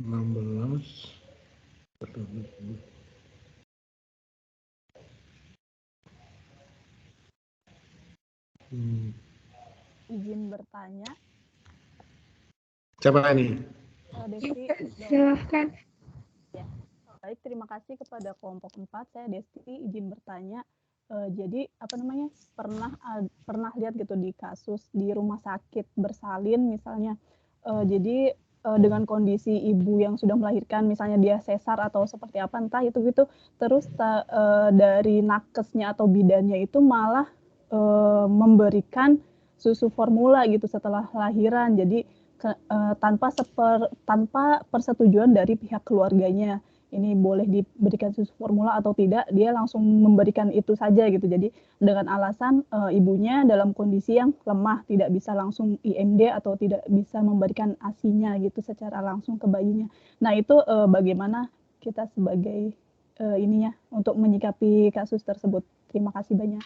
Enam belas. Izin bertanya. Siapa ini? Desti. Silahkan. Ya. Baik, terima kasih kepada kelompok 4. Saya Desti, izin bertanya. Jadi pernah lihat gitu di kasus di rumah sakit bersalin misalnya. Jadi dengan kondisi ibu yang sudah melahirkan, misalnya dia sesar atau seperti apa, entah itu gitu. Terus dari nakesnya atau bidannya itu malah memberikan susu formula gitu setelah lahiran. Jadi tanpa persetujuan dari pihak keluarganya. Ini boleh diberikan susu formula atau tidak, dia langsung memberikan itu saja gitu. Jadi dengan alasan ibunya dalam kondisi yang lemah, tidak bisa langsung IMD atau tidak bisa memberikan ASI-nya gitu secara langsung ke bayinya. Nah itu bagaimana kita sebagai ininya untuk menyikapi kasus tersebut. Terima kasih banyak.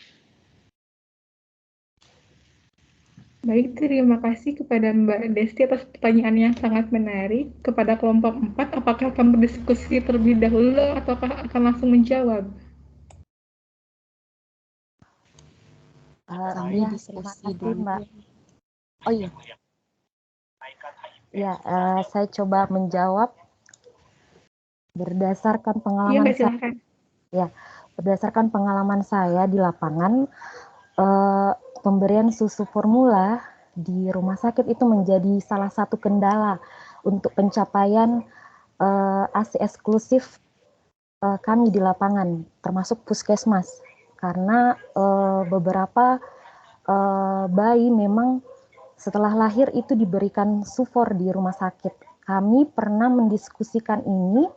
Baik, terima kasih kepada Mbak Desti atas pertanyaan yang sangat menarik. Kepada kelompok 4, apakah akan berdiskusi terlebih dahulu ataukah akan langsung menjawab? Ya, terima kasih Mbak. Oh iya. Ya, saya coba menjawab berdasarkan pengalaman saya. Ya, berdasarkan pengalaman saya di lapangan, pemberian susu formula di rumah sakit itu menjadi salah satu kendala untuk pencapaian ASI eksklusif kami di lapangan, termasuk puskesmas, karena beberapa bayi memang setelah lahir itu diberikan sufor di rumah sakit. Kami pernah mendiskusikan ini,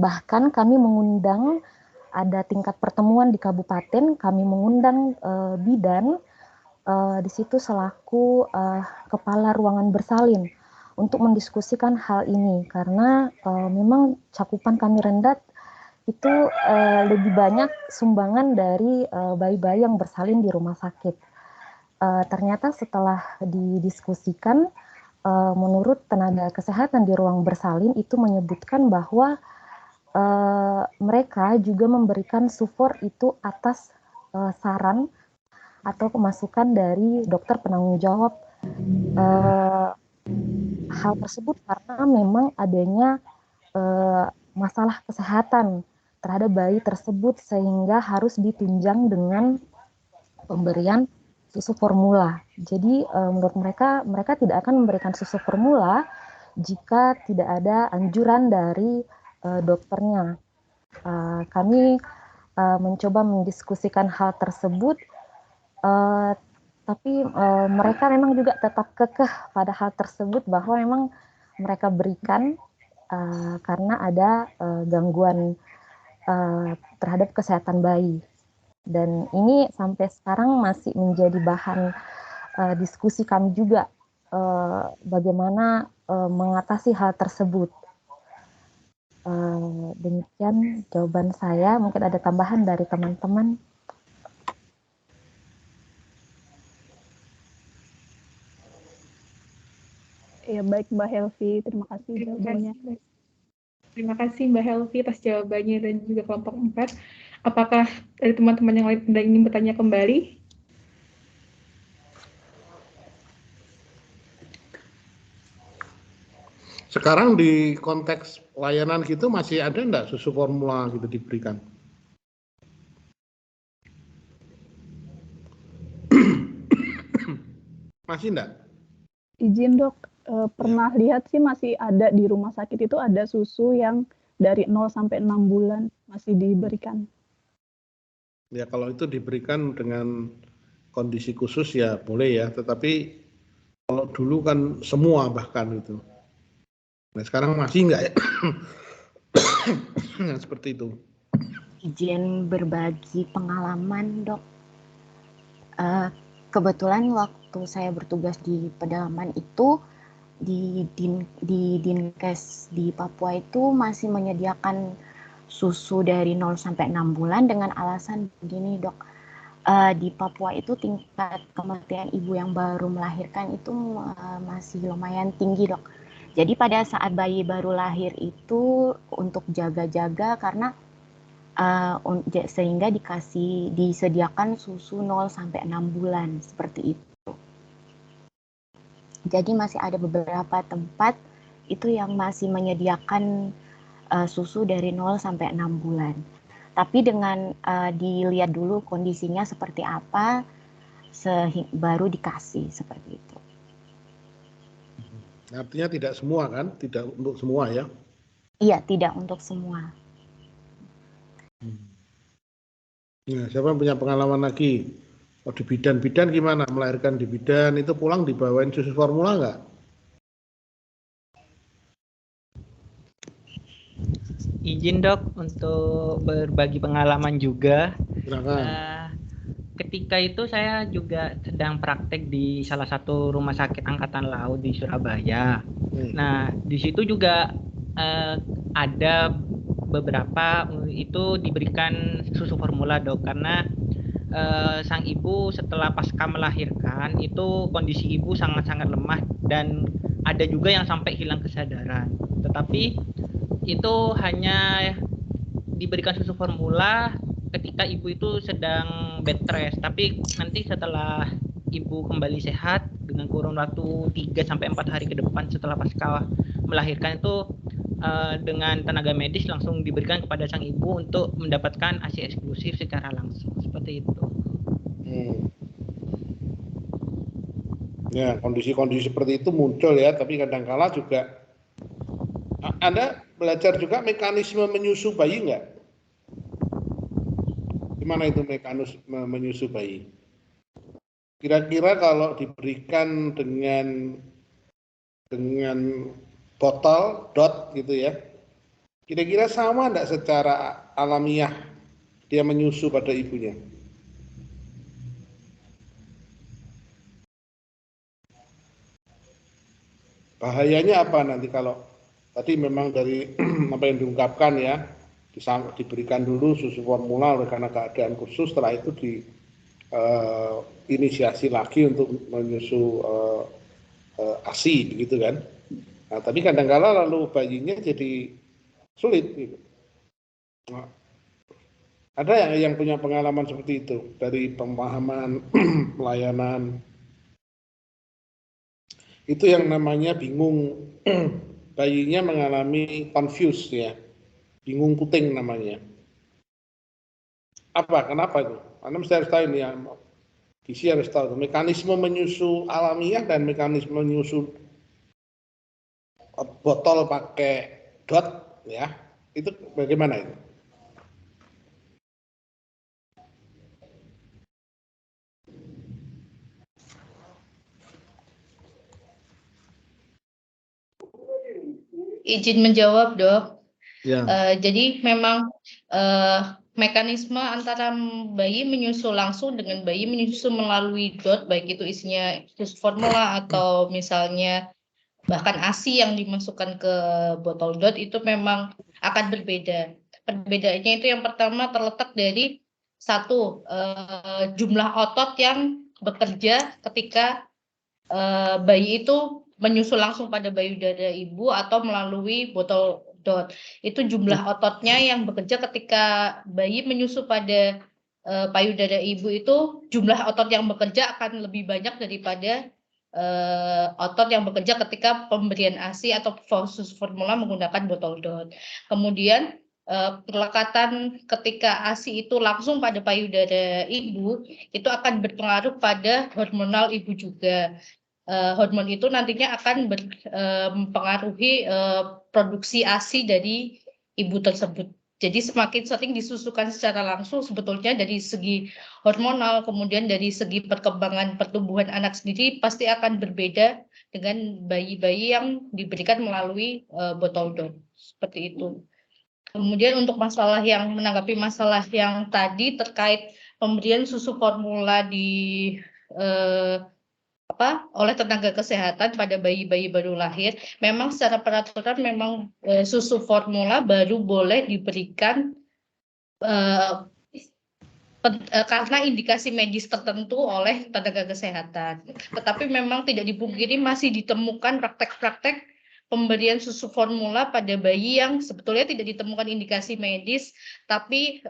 bahkan kami mengundang, ada tingkat pertemuan di kabupaten, kami mengundang bidan di situ selaku kepala ruangan bersalin untuk mendiskusikan hal ini, karena memang cakupan kami rendah itu lebih banyak sumbangan dari bayi-bayi yang bersalin di rumah sakit. Ternyata setelah didiskusikan, menurut tenaga kesehatan di ruang bersalin itu menyebutkan bahwa mereka juga memberikan sufor itu atas saran atau pemasukan dari dokter penanggung jawab hal tersebut, karena memang adanya masalah kesehatan terhadap bayi tersebut sehingga harus ditunjang dengan pemberian susu formula. Jadi menurut mereka tidak akan memberikan susu formula jika tidak ada anjuran dari dokternya. Kami mencoba mendiskusikan hal tersebut, tapi mereka memang juga tetap kekeh pada hal tersebut bahwa memang mereka berikan karena ada gangguan terhadap kesehatan bayi. Dan ini sampai sekarang masih menjadi bahan diskusi kami juga, bagaimana mengatasi hal tersebut. Demikian jawaban saya, mungkin ada tambahan dari teman-teman. Ya baik Mbak Helvi, terima kasih jawabannya. Terima kasih Mbak Helvi atas jawabannya dan juga kelompok 4. Apakah dari teman-teman yang lain ada ingin bertanya kembali? Sekarang di konteks layanan gitu masih ada enggak susu formula gitu diberikan? Masih enggak? Izin dok, pernah lihat sih masih ada di rumah sakit itu ada susu yang dari 0 sampai 6 bulan masih diberikan. Ya kalau itu diberikan dengan kondisi khusus ya boleh ya, tetapi kalau dulu kan semua bahkan itu. Nah sekarang masih enggak ya? Yang seperti itu. Izin berbagi pengalaman dok. Kebetulan waktu saya bertugas di pedalaman itu di Dinkes di Papua itu masih menyediakan susu dari 0 sampai 6 bulan dengan alasan begini dok. Di Papua itu tingkat kematian ibu yang baru melahirkan itu masih lumayan tinggi dok. Jadi pada saat bayi baru lahir itu untuk jaga-jaga karena sehingga disediakan susu 0 sampai 6 bulan seperti itu. Jadi masih ada beberapa tempat itu yang masih menyediakan susu dari 0 sampai 6 bulan. Tapi dengan dilihat dulu kondisinya seperti apa baru dikasih seperti itu. Artinya tidak semua kan? Tidak untuk semua ya? Iya, tidak untuk semua. Nah, siapa yang punya pengalaman lagi? Oh, di bidan gimana? Melahirkan di bidan itu pulang dibawain susu formula nggak? Izin dok untuk berbagi pengalaman juga. Ketika itu saya juga sedang praktek di salah satu rumah sakit angkatan laut di Surabaya. Nah di situ juga ada beberapa itu diberikan susu formula dok, karena sang ibu setelah pasca melahirkan itu kondisi ibu sangat-sangat lemah dan ada juga yang sampai hilang kesadaran. Tetapi itu hanya diberikan susu formula ketika ibu itu sedang bed rest, tapi nanti setelah ibu kembali sehat dengan kurun waktu 3-4 hari ke depan setelah pasca melahirkan itu dengan tenaga medis langsung diberikan kepada sang ibu untuk mendapatkan ASI eksklusif secara langsung seperti itu. Ya, kondisi-kondisi seperti itu muncul ya, tapi kadang-kala juga Anda belajar juga mekanisme menyusu bayi nggak? Gimana itu mekanisme menyusu bayi? Kira-kira kalau diberikan dengan botol dot gitu ya, kira-kira sama enggak secara alamiah dia menyusu pada ibunya? Bahayanya apa nanti kalau tadi memang dari apa yang diungkapkan ya, diberikan dulu susu formula oleh karena keadaan khusus, setelah itu inisiasi lagi untuk menyusu ASI gitu kan. Nah, tapi kadang-kala lalu bayinya jadi sulit gitu. Nah, ada yang punya pengalaman seperti itu dari pemahaman pelayanan. Itu yang namanya bingung, bayinya mengalami confused ya, bingung puting namanya. Kenapa itu? Anda mesti harus tahu ini ya, gizi harus tahu mekanisme menyusu alamiah dan mekanisme menyusu botol pakai dot ya, itu bagaimana itu? Izin menjawab dok. Ya. Jadi memang mekanisme antara bayi menyusu langsung dengan bayi menyusu melalui dot, baik itu isinya susu formula atau misalnya bahkan ASI yang dimasukkan ke botol dot itu memang akan berbeda. Perbedaannya itu yang pertama terletak dari satu jumlah otot yang bekerja ketika bayi itu menyusu langsung pada payudara ibu atau melalui botol dot. Itu jumlah ototnya yang bekerja ketika bayi menyusu pada payudara ibu itu jumlah otot yang bekerja akan lebih banyak daripada otot yang bekerja ketika pemberian ASI atau susu formula menggunakan botol dot. Kemudian pelekatan ketika ASI itu langsung pada payudara ibu itu akan berpengaruh pada hormonal ibu juga. hormon itu nantinya akan mempengaruhi produksi ASI dari ibu tersebut. Jadi semakin sering disusukan secara langsung sebetulnya dari segi hormonal, kemudian dari segi perkembangan pertumbuhan anak sendiri pasti akan berbeda dengan bayi-bayi yang diberikan melalui botol DON. Seperti itu. Kemudian untuk menanggapi masalah yang tadi terkait pemberian susu formula oleh tenaga kesehatan pada bayi-bayi baru lahir, memang secara peraturan memang susu formula baru boleh diberikan karena indikasi medis tertentu oleh tenaga kesehatan. Tetapi memang tidak dipungkiri masih ditemukan praktek-praktek pemberian susu formula pada bayi yang sebetulnya tidak ditemukan indikasi medis, tapi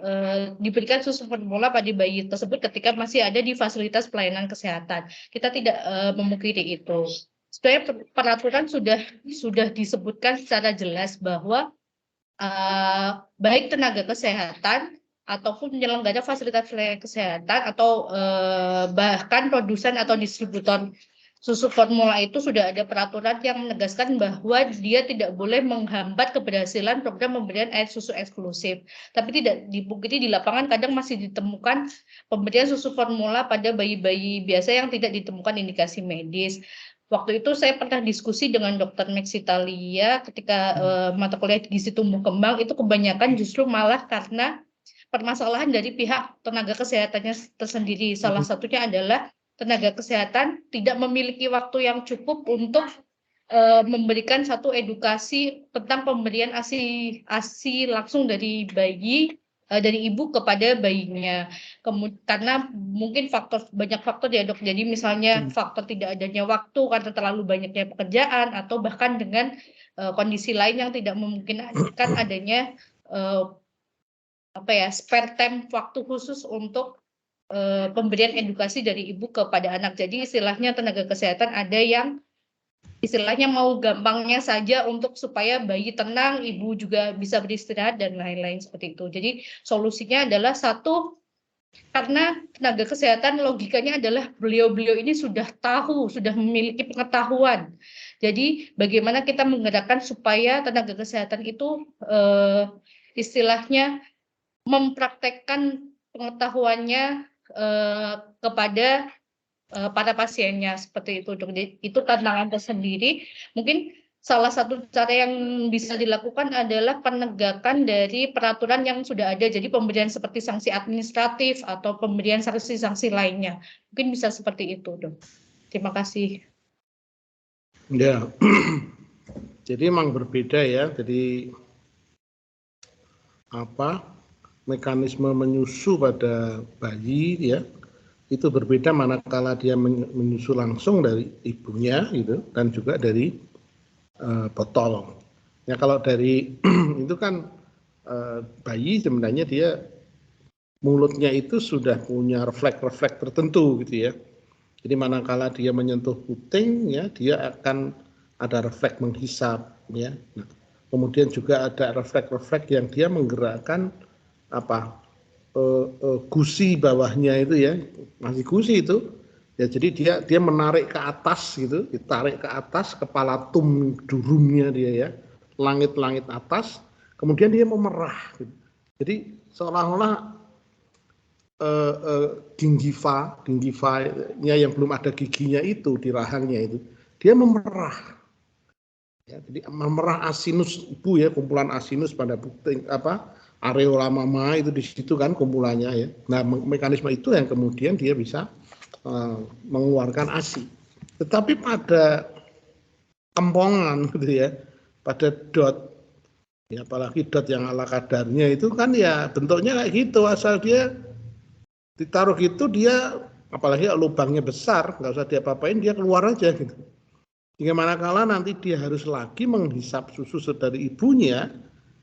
diberikan susu formula pada bayi tersebut ketika masih ada di fasilitas pelayanan kesehatan. Kita tidak memungkiri itu. Sebenarnya peraturan sudah disebutkan secara jelas bahwa baik tenaga kesehatan ataupun penyelenggara fasilitas pelayanan kesehatan atau bahkan produsen atau distributor susu formula itu sudah ada peraturan yang menegaskan bahwa dia tidak boleh menghambat keberhasilan program pemberian air susu eksklusif. Tapi tidak dipungkiri di lapangan kadang masih ditemukan pemberian susu formula pada bayi-bayi biasa yang tidak ditemukan indikasi medis. Waktu itu saya pernah diskusi dengan Dr. Max Italia ketika mata kuliah gizi tumbuh kembang, itu kebanyakan justru malah karena permasalahan dari pihak tenaga kesehatannya tersendiri. Salah satunya adalah tenaga kesehatan tidak memiliki waktu yang cukup untuk memberikan satu edukasi tentang pemberian ASI langsung dari ibu kepada bayinya. Karena mungkin banyak faktor ya dok. Jadi misalnya faktor tidak adanya waktu karena terlalu banyaknya pekerjaan atau bahkan dengan kondisi lain yang tidak memungkinkan adanya spare time waktu khusus untuk pemberian edukasi dari ibu kepada anak. Jadi istilahnya tenaga kesehatan ada yang istilahnya mau gampangnya saja untuk supaya bayi tenang, ibu juga bisa beristirahat dan lain-lain seperti itu. Jadi solusinya adalah satu, karena tenaga kesehatan logikanya adalah beliau-beliau ini sudah memiliki pengetahuan. Jadi bagaimana kita menggerakkan supaya tenaga kesehatan itu istilahnya mempraktekkan pengetahuannya kepada para pasiennya seperti itu. Itu tantangan tersendiri. Mungkin salah satu cara yang bisa dilakukan adalah penegakan dari peraturan yang sudah ada. Jadi pemberian seperti sanksi administratif atau pemberian sanksi-sanksi lainnya. Mungkin bisa seperti itu, Dok. Terima kasih. Ya, jadi memang berbeda ya. Jadi mekanisme menyusu pada bayi ya itu berbeda manakala dia menyusu langsung dari ibunya gitu dan juga dari botol. Ya kalau dari itu kan bayi sebenarnya dia mulutnya itu sudah punya refleks tertentu gitu ya. Jadi manakala dia menyentuh puting ya dia akan ada refleks menghisap ya. Nah, kemudian juga ada refleks yang dia menggerakkan gusi bawahnya itu ya, masih gusi itu ya, jadi dia menarik ke atas gitu, ditarik ke atas kepala durumnya dia ya, langit atas, kemudian dia memerah gitu. Jadi seolah-olah gingiva-nya yang belum ada giginya itu di rahangnya itu dia memerah ya, jadi memerah asinus ibu ya, kumpulan asinus pada puting areola mama itu di situ kan kumpulannya ya. Nah, mekanisme itu yang kemudian dia bisa mengeluarkan ASI. Tetapi pada empongan gitu ya, pada dot, ya apalagi dot yang ala kadarnya itu kan ya bentuknya kayak gitu, asal dia ditaruh gitu dia, apalagi lubangnya besar, nggak usah diapa-apain, dia keluar aja gitu. Hingga manakala nanti dia harus lagi menghisap susu dari ibunya,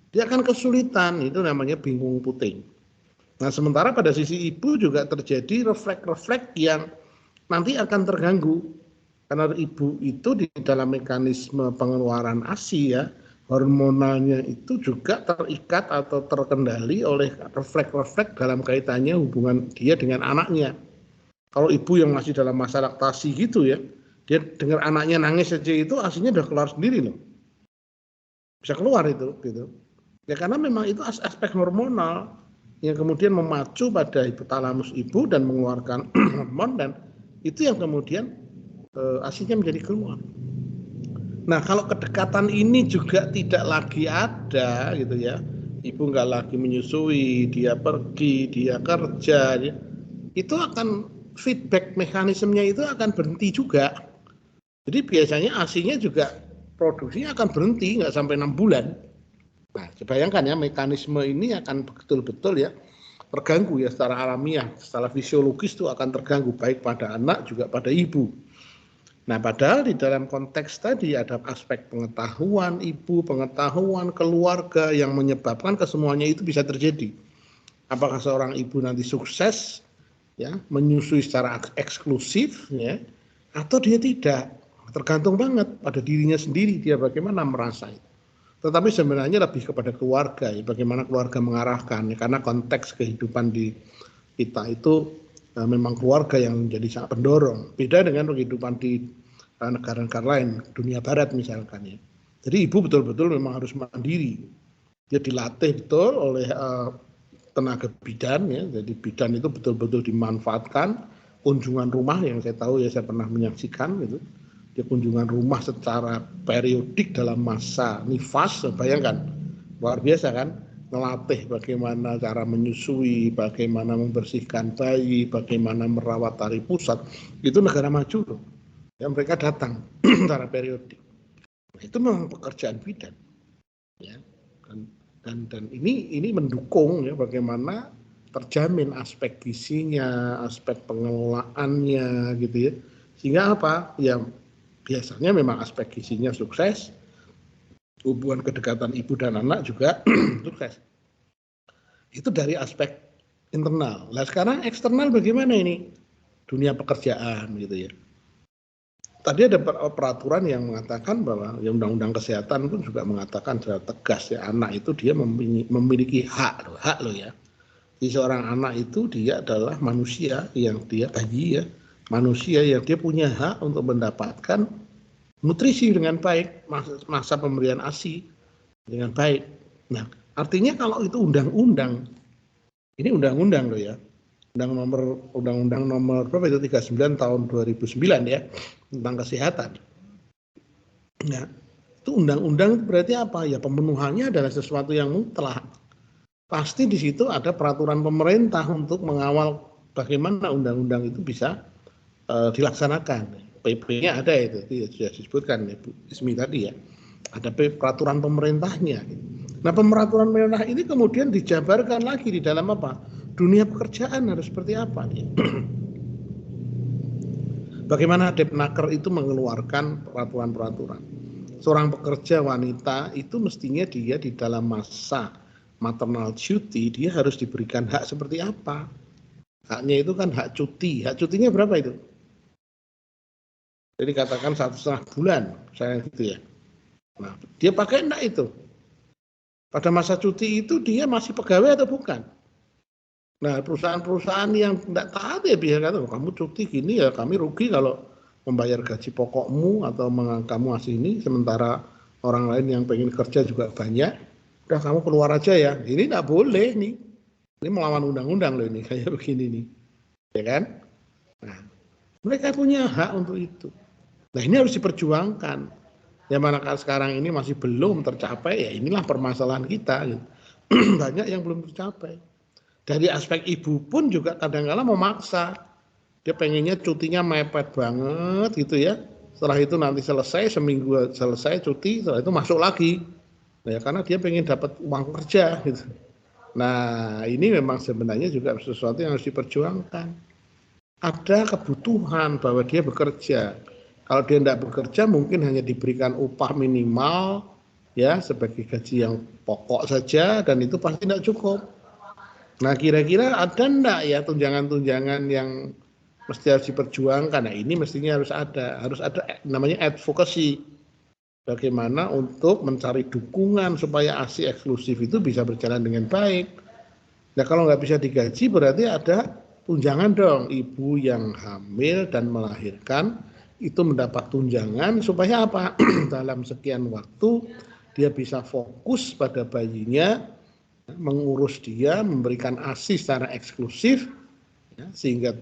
dia akan kesulitan, itu namanya bingung puting. Nah sementara pada sisi ibu juga terjadi refleks yang nanti akan terganggu. Karena ibu itu di dalam mekanisme pengeluaran ASI ya, hormonalnya itu juga terikat atau terkendali oleh refleks dalam kaitannya hubungan dia dengan anaknya. Kalau ibu yang masih dalam masa laktasi gitu ya, Dia dengar anaknya nangis saja itu ASI-nya udah keluar sendiri loh. Bisa keluar itu gitu. Ya karena memang itu aspek hormonal yang kemudian memacu pada hipotalamus ibu dan mengeluarkan hormon, dan itu yang kemudian ASI-nya menjadi keluar. Nah, kalau kedekatan ini juga tidak lagi ada gitu ya. Ibu nggak lagi menyusui, dia pergi, dia kerja, itu akan feedback mekanismenya itu akan berhenti juga. Jadi biasanya ASI-nya juga produksinya akan berhenti, nggak sampai 6 bulan. Nah, bayangkan ya, mekanisme ini akan betul-betul ya terganggu ya secara alamiah, secara fisiologis itu akan terganggu baik pada anak juga pada ibu. Nah, padahal di dalam konteks tadi ada aspek pengetahuan ibu, pengetahuan keluarga yang menyebabkan kesemuanya itu bisa terjadi. Apakah seorang ibu nanti sukses ya menyusui secara eksklusif ya, atau dia tidak, tergantung banget pada dirinya sendiri dia bagaimana merasa itu. Tetapi sebenarnya lebih kepada keluarga ya, bagaimana keluarga mengarahkan ya, karena konteks kehidupan di kita itu memang keluarga yang menjadi sangat pendorong. Beda dengan kehidupan di negara-negara lain, dunia barat misalkan ya. Jadi ibu betul-betul memang harus mandiri. Dia dilatih betul oleh tenaga bidan ya. Jadi bidan itu betul-betul dimanfaatkan. Kunjungan rumah yang saya tahu ya, saya pernah menyaksikan gitu. Dia kunjungan rumah secara periodik dalam masa nifas, bayangkan. Luar biasa kan? Melatih bagaimana cara menyusui, bagaimana membersihkan bayi, bagaimana merawat tali pusat. Itu negara maju loh. Ya, mereka datang secara periodik. Nah, itu memang pekerjaan bidan. Ya. Dan ini mendukung ya bagaimana terjamin aspek gizinya, aspek pengelolaannya gitu ya. Sehingga apa? Ya biasanya memang aspek gizinya sukses. Hubungan kedekatan ibu dan anak juga sukses. Itu dari aspek internal. Nah, sekarang eksternal bagaimana ini? Dunia pekerjaan gitu ya. Tadi ada peraturan yang mengatakan bahwa ya undang-undang kesehatan pun juga mengatakan secara tegas ya, anak itu dia memiliki hak loh ya. Jadi seorang anak itu dia adalah manusia yang dia bayi ya, manusia yang dia punya hak untuk mendapatkan nutrisi dengan baik, masa pemberian ASI dengan baik. Nah, artinya kalau itu undang-undang, ini undang-undang loh ya. Undang-undang nomor berapa itu 39 tahun 2009 ya tentang kesehatan. Nah, itu undang-undang berarti apa? Ya pemenuhannya adalah sesuatu yang mutlak. Pasti di situ ada peraturan pemerintah untuk mengawal bagaimana undang-undang itu bisa dilaksanakan. PP-nya ada itu sudah disebutkan ya Bu Ismi tadi ya. Ada peraturan pemerintahnya. Nah, peraturan pemerintah ini kemudian dijabarkan lagi di dalam apa? Dunia pekerjaan harus seperti apa nih? Bagaimana Depnaker itu mengeluarkan peraturan-peraturan. Seorang pekerja wanita itu mestinya dia di dalam masa maternal duty dia harus diberikan hak seperti apa? Haknya itu kan hak cuti. Hak cutinya berapa itu? Jadi katakan 1,5 bulan, saya gitu ya. Nah, dia pakai enggak itu? Pada masa cuti itu dia masih pegawai atau bukan? Nah, perusahaan-perusahaan yang tidak taat ya bisa kata, kamu cuti gini ya kami rugi kalau membayar gaji pokokmu atau kamu ngasih ini, sementara orang lain yang pengen kerja juga banyak, udah kamu keluar aja ya. Ini tidak boleh nih, ini melawan undang-undang loh ini, kayak begini nih, ya kan? Nah, mereka punya hak untuk itu. Nah, ini harus diperjuangkan. Yang manakala sekarang ini masih belum tercapai, ya inilah permasalahan kita. Gitu. Banyak yang belum tercapai. Dari aspek ibu pun juga kadang-kala memaksa. Dia pengennya cutinya mepet banget gitu ya. Setelah itu nanti selesai, seminggu selesai cuti, setelah itu masuk lagi. Nah, ya, karena dia pengen dapat uang kerja gitu. Nah, ini memang sebenarnya juga sesuatu yang harus diperjuangkan. Ada kebutuhan bahwa dia bekerja. Kalau dia tidak bekerja mungkin hanya diberikan upah minimal ya sebagai gaji yang pokok saja dan itu pasti tidak cukup. Nah, kira-kira ada enggak ya tunjangan-tunjangan yang mesti harus diperjuangkan? Nah, ini mestinya harus ada namanya advocacy. Bagaimana untuk mencari dukungan supaya ASI eksklusif itu bisa berjalan dengan baik. Nah, kalau nggak bisa digaji berarti ada tunjangan dong. Ibu yang hamil dan melahirkan itu mendapat tunjangan supaya apa? Dalam sekian waktu dia bisa fokus pada bayinya, mengurus dia, memberikan ASI secara eksklusif, ya, sehingga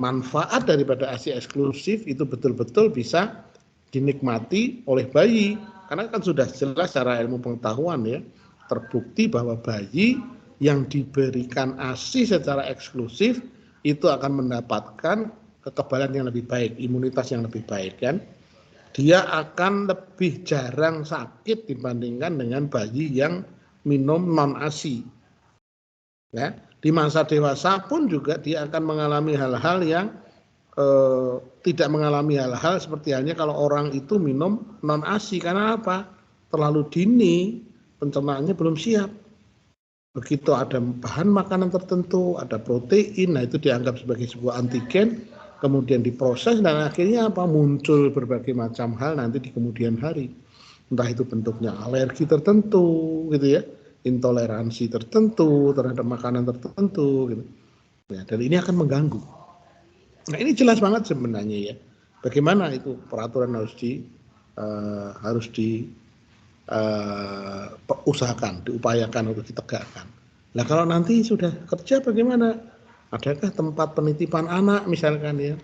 manfaat daripada ASI eksklusif itu betul-betul bisa dinikmati oleh bayi. Karena kan sudah jelas secara ilmu pengetahuan ya, terbukti bahwa bayi yang diberikan ASI secara eksklusif itu akan mendapatkan kekebalan yang lebih baik, imunitas yang lebih baik kan. Dia akan lebih jarang sakit dibandingkan dengan bayi yang minum non ASI. Ya, di masa dewasa pun juga dia akan mengalami hal-hal yang tidak mengalami hal-hal seperti halnya kalau orang itu minum non ASI. Karena apa? Terlalu dini, pencernaannya belum siap. Begitu ada bahan makanan tertentu, ada protein, nah itu dianggap sebagai sebuah antigen, kemudian diproses dan akhirnya apa? Muncul berbagai macam hal nanti di kemudian hari. Entah itu bentuknya alergi tertentu gitu ya, intoleransi tertentu terhadap makanan tertentu gitu. Ya, dan ini akan mengganggu. Nah, ini jelas banget sebenarnya ya. Bagaimana itu peraturan harus usahakan, diupayakan untuk ditegakkan. Nah, kalau nanti sudah kerja bagaimana? Adakah tempat penitipan anak misalkan ya?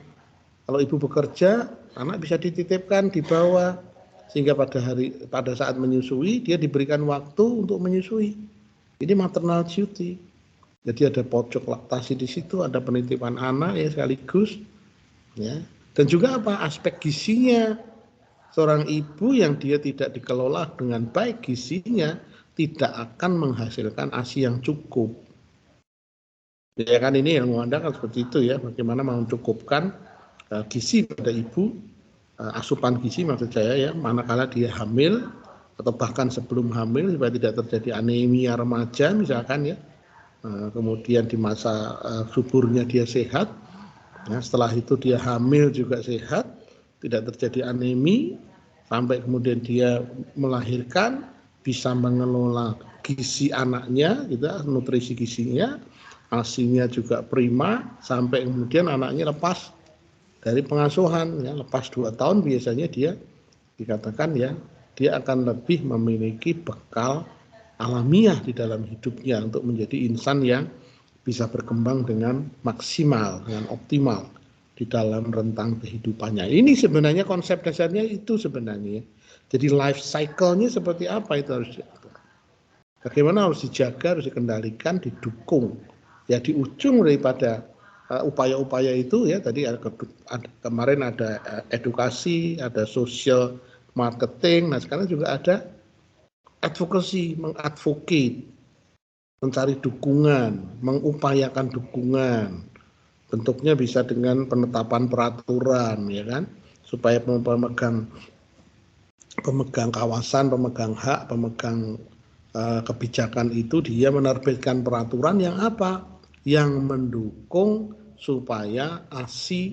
Kalau ibu bekerja, anak bisa dititipkan di bawah sehingga pada saat menyusui dia diberikan waktu untuk menyusui. Ini maternal duty. Jadi ada pojok laktasi di situ, ada penitipan anak ya sekaligus ya. Dan juga apa? Aspek gizinya. Seorang ibu yang dia tidak dikelola dengan baik gizinya tidak akan menghasilkan ASI yang cukup. Ya kan ini yang mengandalkan seperti itu ya, bagaimana mencukupkan gizi pada ibu, asupan gizi maksud saya ya, manakala dia hamil atau bahkan sebelum hamil supaya tidak terjadi anemia remaja misalkan ya. Kemudian di masa suburnya dia sehat, ya, setelah itu dia hamil juga sehat, tidak terjadi anemi, sampai kemudian dia melahirkan, bisa mengelola gizi anaknya, gitu, nutrisi gizinya, ASI-nya juga prima, sampai kemudian anaknya lepas dari pengasuhan, ya, lepas 2 tahun biasanya dia dikatakan ya, dia akan lebih memiliki bekal alamiah di dalam hidupnya untuk menjadi insan yang bisa berkembang dengan maksimal, dengan optimal di dalam rentang kehidupannya. Ini sebenarnya konsep dasarnya itu sebenarnya. Jadi life cycle-nya seperti apa itu harus diatur. Bagaimana harus dijaga, harus dikendalikan, didukung. Ya di ujung daripada upaya-upaya itu ya tadi kemarin ada edukasi, ada social marketing, nah sekarang juga ada advocacy, mengadvocate, mencari dukungan, mengupayakan dukungan. Bentuknya bisa dengan penetapan peraturan, ya kan, supaya pemegang kawasan, pemegang hak, pemegang kebijakan itu dia menerbitkan peraturan yang apa? Yang mendukung supaya ASI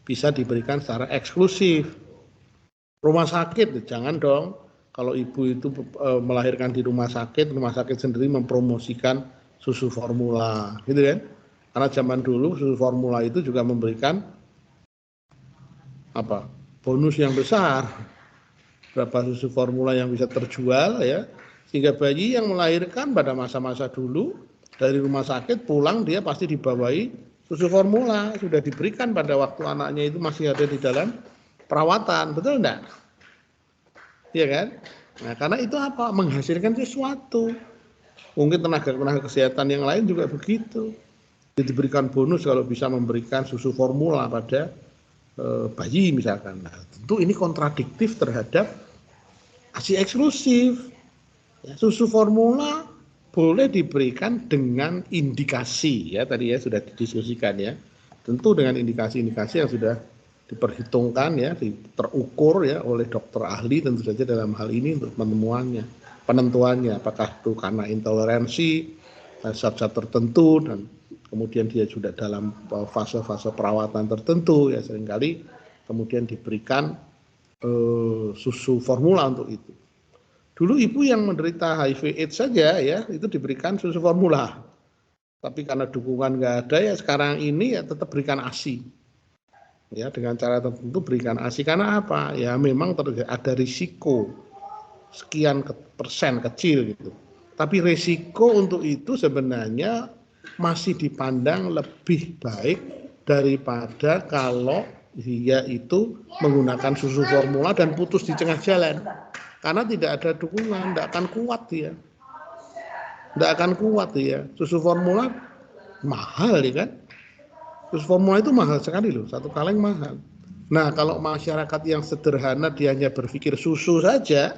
bisa diberikan secara eksklusif. Rumah sakit jangan dong. Kalau ibu itu melahirkan di rumah sakit sendiri mempromosikan susu formula, gitu kan? Karena zaman dulu susu formula itu juga memberikan apa? Bonus yang besar. Berapa susu formula yang bisa terjual ya, sehingga bayi yang melahirkan pada masa-masa dulu dari rumah sakit pulang dia pasti dibawahi susu formula, sudah diberikan pada waktu anaknya itu masih ada di dalam perawatan, betul enggak? Iya kan? Nah, karena itu apa? Menghasilkan sesuatu. Mungkin tenaga kesehatan yang lain juga begitu. Jadi diberikan bonus kalau bisa memberikan susu formula pada bayi misalkan. Nah, tentu ini kontradiktif terhadap ASI eksklusif. Ya, susu formula boleh diberikan dengan indikasi ya tadi ya sudah didiskusikan ya. Tentu dengan indikasi-indikasi yang sudah diperhitungkan ya, terukur ya oleh dokter ahli tentu saja dalam hal ini untuk penentuannya apakah itu karena intoleransi zat-zat tertentu dan kemudian dia sudah dalam fase-fase perawatan tertentu ya seringkali kemudian diberikan susu formula untuk itu. Dulu ibu yang menderita HIV/AIDS saja ya itu diberikan susu formula, tapi karena dukungan nggak ada ya sekarang ini ya tetap berikan ASI. Ya, dengan cara tertentu berikan ASI. Karena apa? Ya memang ada risiko sekian persen kecil gitu. Tapi risiko untuk itu sebenarnya masih dipandang lebih baik daripada kalau dia itu menggunakan susu formula dan putus di tengah jalan. Karena tidak ada dukungan, tidak akan kuat dia. Tidak akan kuat dia. Susu formula mahal ya kan? Susu formula itu mahal sekali loh, satu kaleng mahal. Nah, kalau masyarakat yang sederhana dia hanya berpikir susu saja,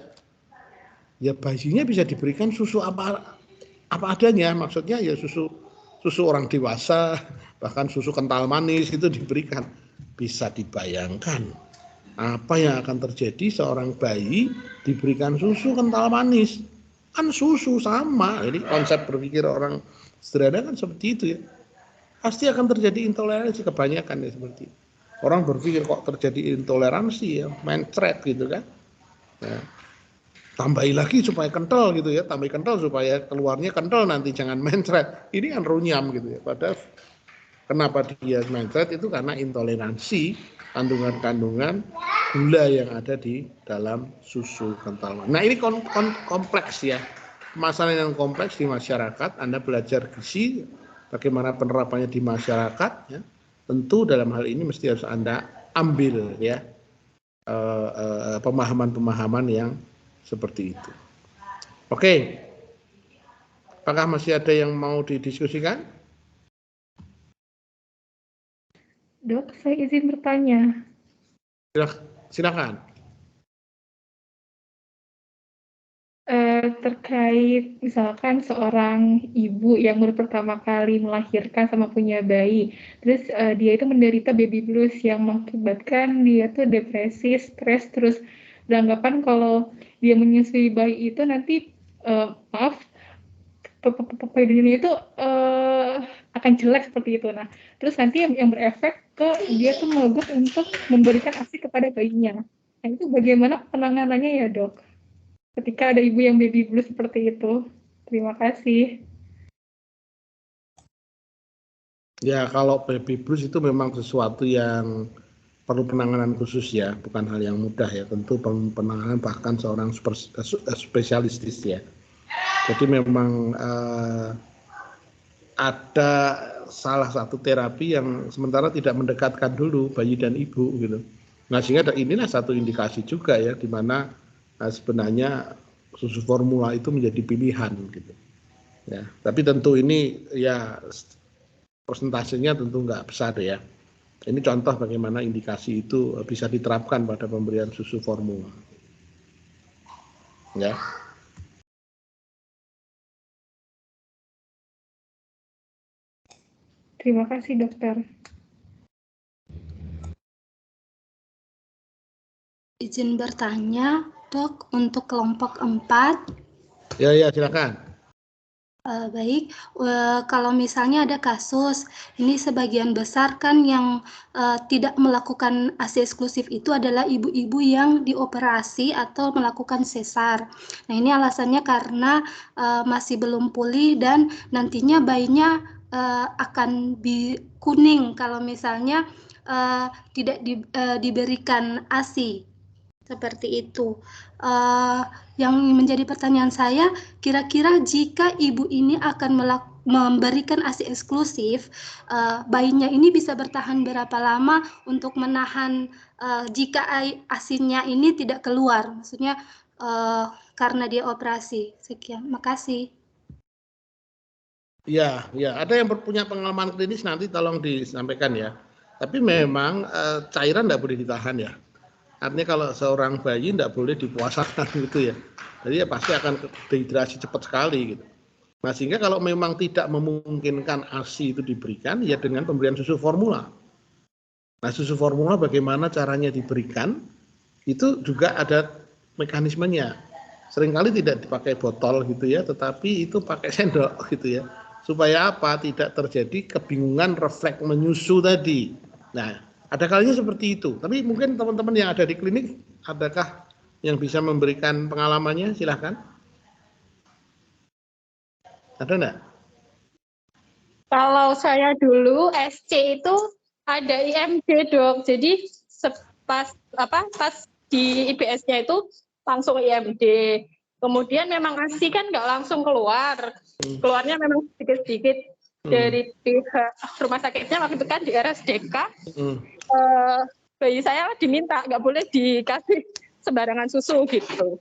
ya bayinya bisa diberikan susu apa adanya. Maksudnya ya susu orang dewasa, bahkan susu kental manis itu diberikan. Bisa dibayangkan apa yang akan terjadi seorang bayi diberikan susu kental manis. Kan susu sama. Jadi konsep berpikir orang sederhana kan seperti itu ya. Pasti akan terjadi intoleransi kebanyakan ya seperti itu. Orang berpikir kok terjadi intoleransi ya, mencret gitu kan. Ya. Tambahi lagi supaya kental gitu ya, tambahi kental supaya keluarnya kental nanti jangan mencret. Ini kan runyam gitu ya. Padahal kenapa dia mencret itu karena intoleransi kandungan-kandungan gula yang ada di dalam susu kental. Nah ini kompleks ya, masalah yang kompleks di masyarakat. Anda belajar gizi, bagaimana penerapannya di masyarakat ya. Tentu dalam hal ini mesti harus Anda ambil ya pemahaman-pemahaman yang seperti itu. Oke. Apakah masih ada yang mau didiskusikan? Dok, saya izin bertanya. Silakan. Terkait misalkan seorang ibu yang baru pertama kali melahirkan sama punya bayi, terus dia itu menderita baby blues yang mengakibatkan dia tuh depresi, stres, terus beranggapan kalau dia menyusui bayi itu nanti bayinya itu akan jelek seperti itu. Nah, terus nanti yang berefek ke dia tuh mogok untuk memberikan ASI kepada bayinya. Nah, itu bagaimana penanganannya ya, Dok? Ketika ada ibu yang baby blues seperti itu. Terima kasih. Ya, kalau baby blues itu memang sesuatu yang perlu penanganan khusus ya, bukan hal yang mudah ya. Tentu penanganan bahkan seorang spesialistis ya. Jadi memang ada salah satu terapi yang sementara tidak mendekatkan dulu bayi dan ibu gitu. Nah, sehingga inilah satu indikasi juga ya, di mana sebenarnya susu formula itu menjadi pilihan gitu ya. Tapi tentu ini ya persentasenya tentu nggak besar ya. Ini contoh bagaimana indikasi itu bisa diterapkan pada pemberian susu formula ya. Terima kasih, dokter. Izin bertanya, Dok, untuk kelompok 4. Ya, silakan. Baik, kalau misalnya ada kasus, ini sebagian besar kan yang tidak melakukan ASI eksklusif itu adalah ibu-ibu yang dioperasi atau melakukan sesar. Nah, ini alasannya karena masih belum pulih dan nantinya bayinya akan kuning kalau misalnya tidak diberikan ASI. Seperti itu. Yang menjadi pertanyaan saya, kira-kira jika ibu ini akan memberikan ASI eksklusif, bayinya ini bisa bertahan berapa lama untuk menahan jika ASInya ini tidak keluar? Maksudnya karena dia operasi. Sekian, makasih. Ya, ada yang punya pengalaman klinis nanti tolong disampaikan ya. Tapi memang cairan tidak boleh ditahan ya. Artinya kalau seorang bayi tidak boleh dipuasakan gitu ya. Jadi ya pasti akan dehidrasi cepat sekali gitu. Nah sehingga kalau memang tidak memungkinkan ASI itu diberikan ya dengan pemberian susu formula. Nah susu formula bagaimana caranya diberikan itu juga ada mekanismenya. Seringkali tidak dipakai botol gitu ya, tetapi itu pakai sendok gitu ya. Supaya apa? Tidak terjadi kebingungan refleks menyusu tadi. Nah ada kalinya seperti itu, tapi mungkin teman-teman yang ada di klinik, adakah yang bisa memberikan pengalamannya? Silahkan. Ada enggak? Kalau saya dulu SC itu Ada IMD dok, jadi pas di IBS-nya itu langsung IMD. Kemudian memang ASI kan nggak langsung keluarnya memang sedikit-sedikit dari pihak rumah sakitnya waktu itu kan di RSDK. Bayi saya diminta nggak boleh dikasih sembarangan susu gitu.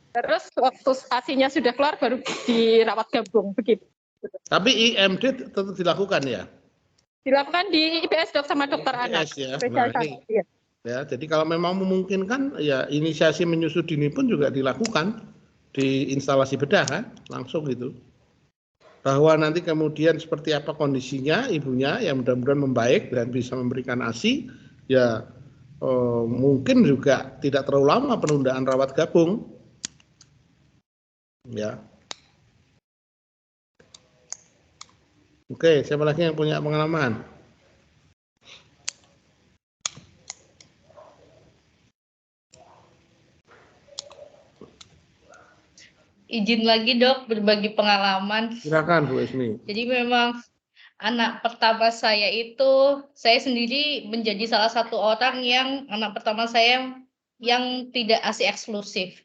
Terus waktu ASI-nya sudah keluar baru dirawat gabung begitu. Tapi IMD tetap dilakukan ya? Dilakukan di IPS dok sama dokter anak. Ya. Nah, ini, ya, jadi kalau memang memungkinkan ya inisiasi menyusui dini pun juga dilakukan di instalasi bedah kan, langsung gitu. Bahwa nanti kemudian seperti apa kondisinya ibunya yang mudah-mudahan membaik dan bisa memberikan ASI, ya mungkin juga tidak terlalu lama penundaan rawat gabung. Ya. Oke, siapa lagi yang punya pengalaman? Izin lagi dok berbagi pengalaman. Silakan Bu Esmi. Jadi memang anak pertama saya itu, saya sendiri menjadi salah satu orang yang anak pertama saya yang tidak ASI eksklusif.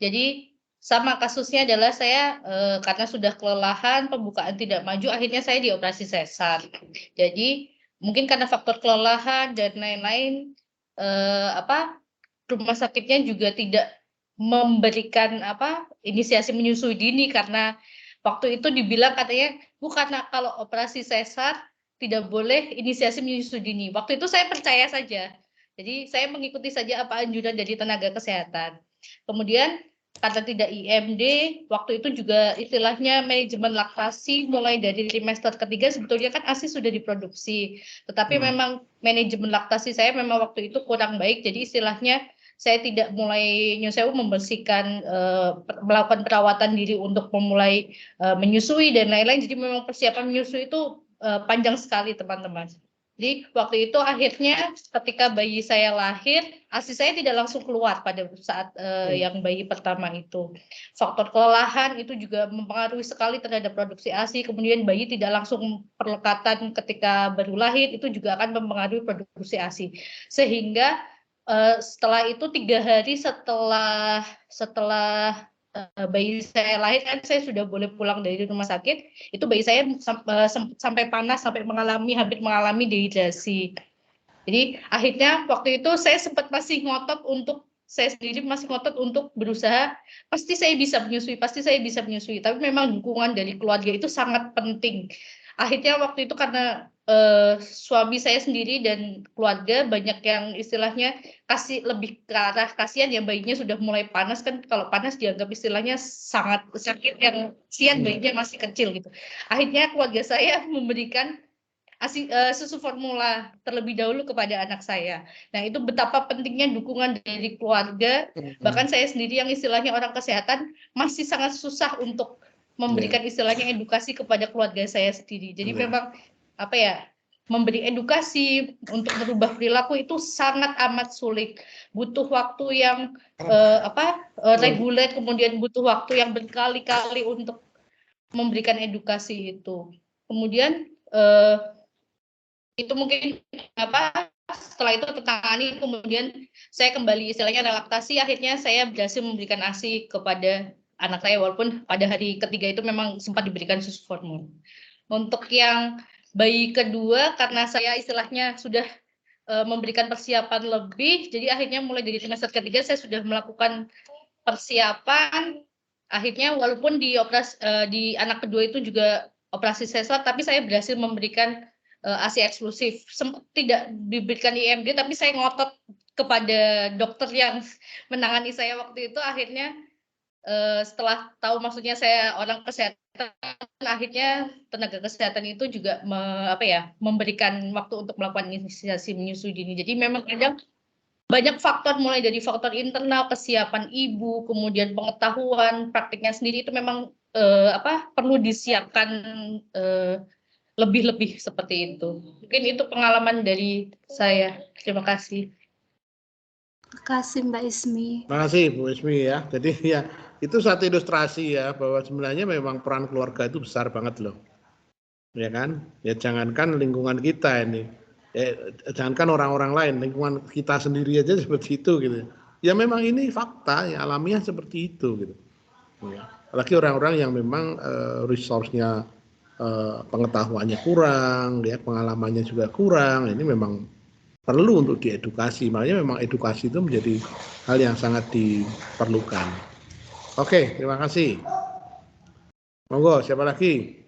Jadi sama kasusnya adalah saya karena sudah kelelahan, pembukaan tidak maju, akhirnya saya dioperasi sesar. Jadi mungkin karena faktor kelelahan dan lain-lain, rumah sakitnya juga tidak memberikan inisiasi menyusui dini karena waktu itu dibilang katanya karena kalau operasi sesar tidak boleh inisiasi menyusui dini. Waktu itu saya percaya saja. Jadi saya mengikuti saja apa anjuran dari tenaga kesehatan. Kemudian karena tidak IMD, waktu itu juga istilahnya manajemen laktasi mulai dari trimester ketiga sebetulnya kan ASI sudah diproduksi. Tetapi memang manajemen laktasi saya memang waktu itu kurang baik. Jadi istilahnya saya tidak mulai nyusewu membersihkan, melakukan perawatan diri untuk memulai menyusui dan lain-lain. Jadi memang persiapan menyusui itu panjang sekali teman-teman. Jadi waktu itu akhirnya ketika bayi saya lahir, ASI saya tidak langsung keluar pada saat yang bayi pertama itu. Faktor kelelahan itu juga mempengaruhi sekali terhadap produksi ASI. Kemudian bayi tidak langsung perlekatan ketika baru lahir, itu juga akan mempengaruhi produksi ASI. Sehingga setelah itu 3 hari setelah bayi saya lahir kan saya sudah boleh pulang dari rumah sakit, itu bayi saya sampai panas, sampai hampir mengalami dehidrasi. Jadi akhirnya waktu itu saya sempat masih ngotot untuk berusaha, pasti saya bisa menyusui, tapi memang dukungan dari keluarga itu sangat penting. Akhirnya waktu itu karena suami saya sendiri dan keluarga banyak yang istilahnya kasih lebih ke arah kasihan ya bayinya sudah mulai panas kan, kalau panas dianggap istilahnya sangat sakit, yang kasihan bayinya masih kecil gitu. Akhirnya keluarga saya memberikan susu formula terlebih dahulu kepada anak saya. Nah itu betapa pentingnya dukungan dari keluarga, bahkan saya sendiri yang istilahnya orang kesehatan masih sangat susah untuk memberikan istilahnya edukasi kepada keluarga saya sendiri. Jadi memang memberi edukasi untuk merubah perilaku itu sangat amat sulit, butuh waktu yang reguler, kemudian butuh waktu yang berkali-kali untuk memberikan edukasi itu. Kemudian itu mungkin setelah itu tertangani, kemudian saya kembali istilahnya relaksasi, akhirnya saya berhasil memberikan ASI kepada anak saya, walaupun pada hari ketiga itu memang sempat diberikan susu formula. Untuk yang bayi kedua, karena saya istilahnya sudah memberikan persiapan lebih, jadi akhirnya mulai dari trimester ketiga saya sudah melakukan persiapan. Akhirnya walaupun di anak kedua itu juga operasi sesar, tapi saya berhasil memberikan ASI eksklusif. Tidak diberikan IMD, tapi saya ngotot kepada dokter yang menangani saya waktu itu. Akhirnya setelah tahu maksudnya saya orang kesehatan, akhirnya tenaga kesehatan itu juga memberikan waktu untuk melakukan inisiasi menyusui dini. Jadi memang ada banyak faktor, mulai dari faktor internal, kesiapan ibu, kemudian pengetahuan, praktiknya sendiri itu memang perlu disiapkan lebih-lebih seperti itu. Mungkin itu pengalaman dari saya. Terima kasih. Terima kasih Mbak Ismi. Terima kasih Bu Ismi ya. Jadi ya itu satu ilustrasi ya bahwa sebenarnya memang peran keluarga itu besar banget loh. Ya kan? Ya jangankan lingkungan kita ini. Jangankan orang-orang lain, lingkungan kita sendiri aja seperti itu gitu. Ya memang ini fakta, ya alamiah seperti itu gitu. Ya. Apalagi orang-orang yang memang resource-nya pengetahuannya kurang, ya pengalamannya juga kurang. Ini memang perlu untuk diedukasi. Makanya memang edukasi itu menjadi hal yang sangat diperlukan. Oke, terima kasih. Monggo, siapa lagi?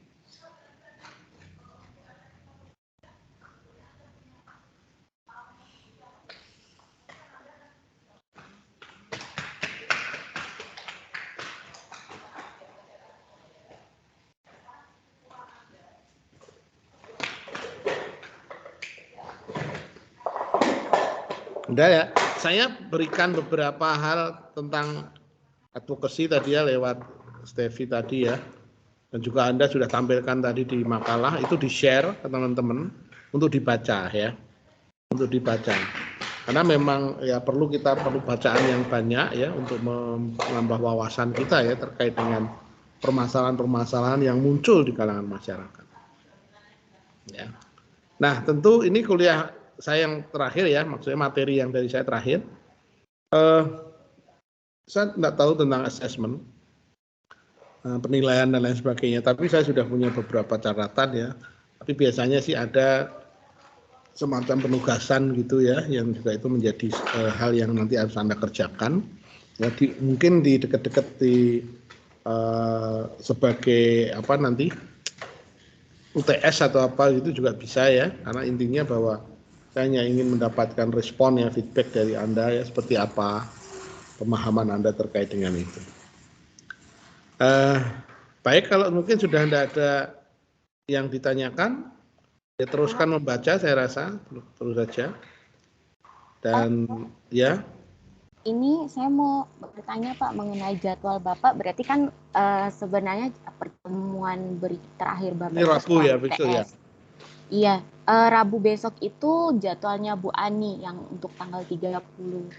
Udah ya, saya berikan beberapa hal tentang advokasi tadi ya lewat Steffi tadi ya. Dan juga Anda sudah tampilkan tadi di makalah, itu di-share ke teman-teman untuk dibaca ya. Untuk dibaca. Karena memang ya perlu bacaan yang banyak ya untuk menambah wawasan kita ya terkait dengan permasalahan-permasalahan yang muncul di kalangan masyarakat. Ya. Nah, tentu ini kuliah saya yang terakhir ya, maksudnya materi yang dari saya terakhir. Saya tidak tahu tentang assessment, penilaian dan lain sebagainya, tapi saya sudah punya beberapa catatan ya. Tapi biasanya sih ada semacam penugasan gitu ya, yang juga itu menjadi hal yang nanti harus Anda kerjakan. Ya, mungkin di dekat-dekat di sebagai apa nanti UTS atau apa itu juga bisa ya, karena intinya bahwa saya hanya ingin mendapatkan respon ya, feedback dari Anda ya, seperti apa pemahaman Anda terkait dengan itu. Baik, kalau mungkin sudah tidak ada yang ditanyakan, ya teruskan membaca, saya rasa terus saja. Dan ya. Ini saya mau bertanya Pak mengenai jadwal Bapak, berarti kan sebenarnya pertemuan terakhir Bapak ini Rabu ya, besok ya. Iya, Rabu besok itu jadwalnya Bu Ani yang untuk tanggal 30.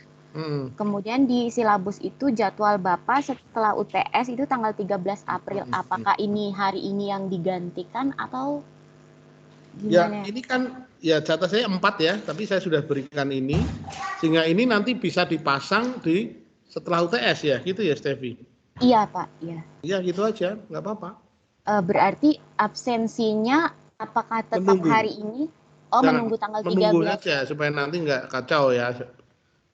Kemudian di silabus itu jadwal Bapak setelah UTS itu tanggal 13 April. Apakah ini hari ini yang digantikan atau gimana? Ya, ini kan ya jatah saya 4 ya, tapi saya sudah berikan ini sehingga ini nanti bisa dipasang di setelah UTS ya, gitu ya Steffi? Iya Pak, iya. Iya gitu aja, nggak apa-apa. Berarti absensinya apakah tetap hari ini? Menunggu tanggal 13. Menunggu saja supaya nanti nggak kacau ya.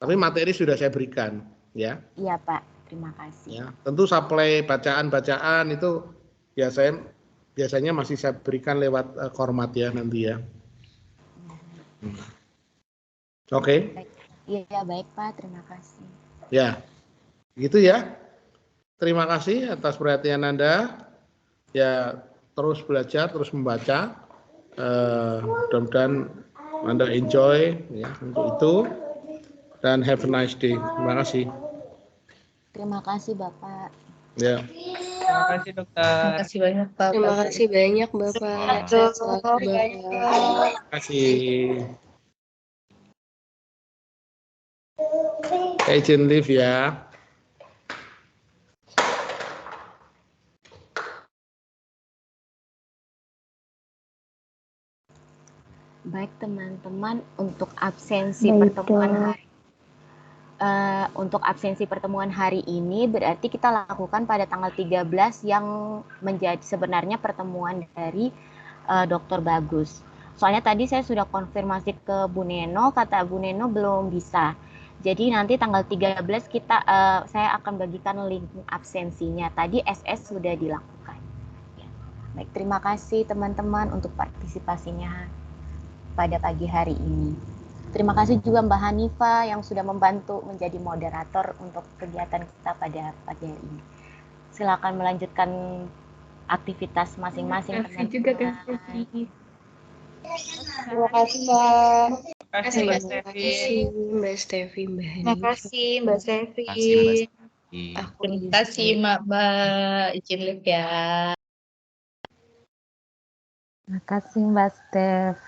Tapi materi sudah saya berikan, ya. Iya Pak, terima kasih. Ya, tentu supply bacaan-bacaan itu ya saya biasanya masih saya berikan lewat format ya nanti ya. Oke. Iya baik Pak, terima kasih. Ya, gitu ya. Terima kasih atas perhatian Anda. Ya, terus belajar, terus membaca. Mudah-mudahan Anda enjoy ya untuk itu. Dan have a nice day. Terima kasih. Terima kasih Bapak. Ya. Terima kasih dokter. Terima kasih banyak Pak. Terima kasih banyak Bapak. Terima kasih. Saya izin live ya. Baik teman-teman, untuk absensi pertemuan hari untuk absensi pertemuan hari ini berarti kita lakukan pada tanggal 13 yang menjadi sebenarnya pertemuan dari Dr. Bagus. Soalnya tadi saya sudah konfirmasi ke Bu Neno, kata Bu Neno belum bisa. Jadi nanti tanggal 13 saya akan bagikan link absensinya. Tadi SS sudah dilakukan. Ya. Baik, terima kasih teman-teman untuk partisipasinya pada pagi hari ini. Terima kasih juga Mbak Hanifa yang sudah membantu menjadi moderator untuk kegiatan kita pada pagi hari ini. Silakan melanjutkan aktivitas masing-masing teman-teman. Juga Kak Steffi. Terima kasih Mbak. Terima kasih Mbak Steffi. Mbak Steffi, Mbak Hanifa. Terima kasih Mbak Steffi. Terima kasih Mbak. Izin live ya. Terima kasih Mbak Steph.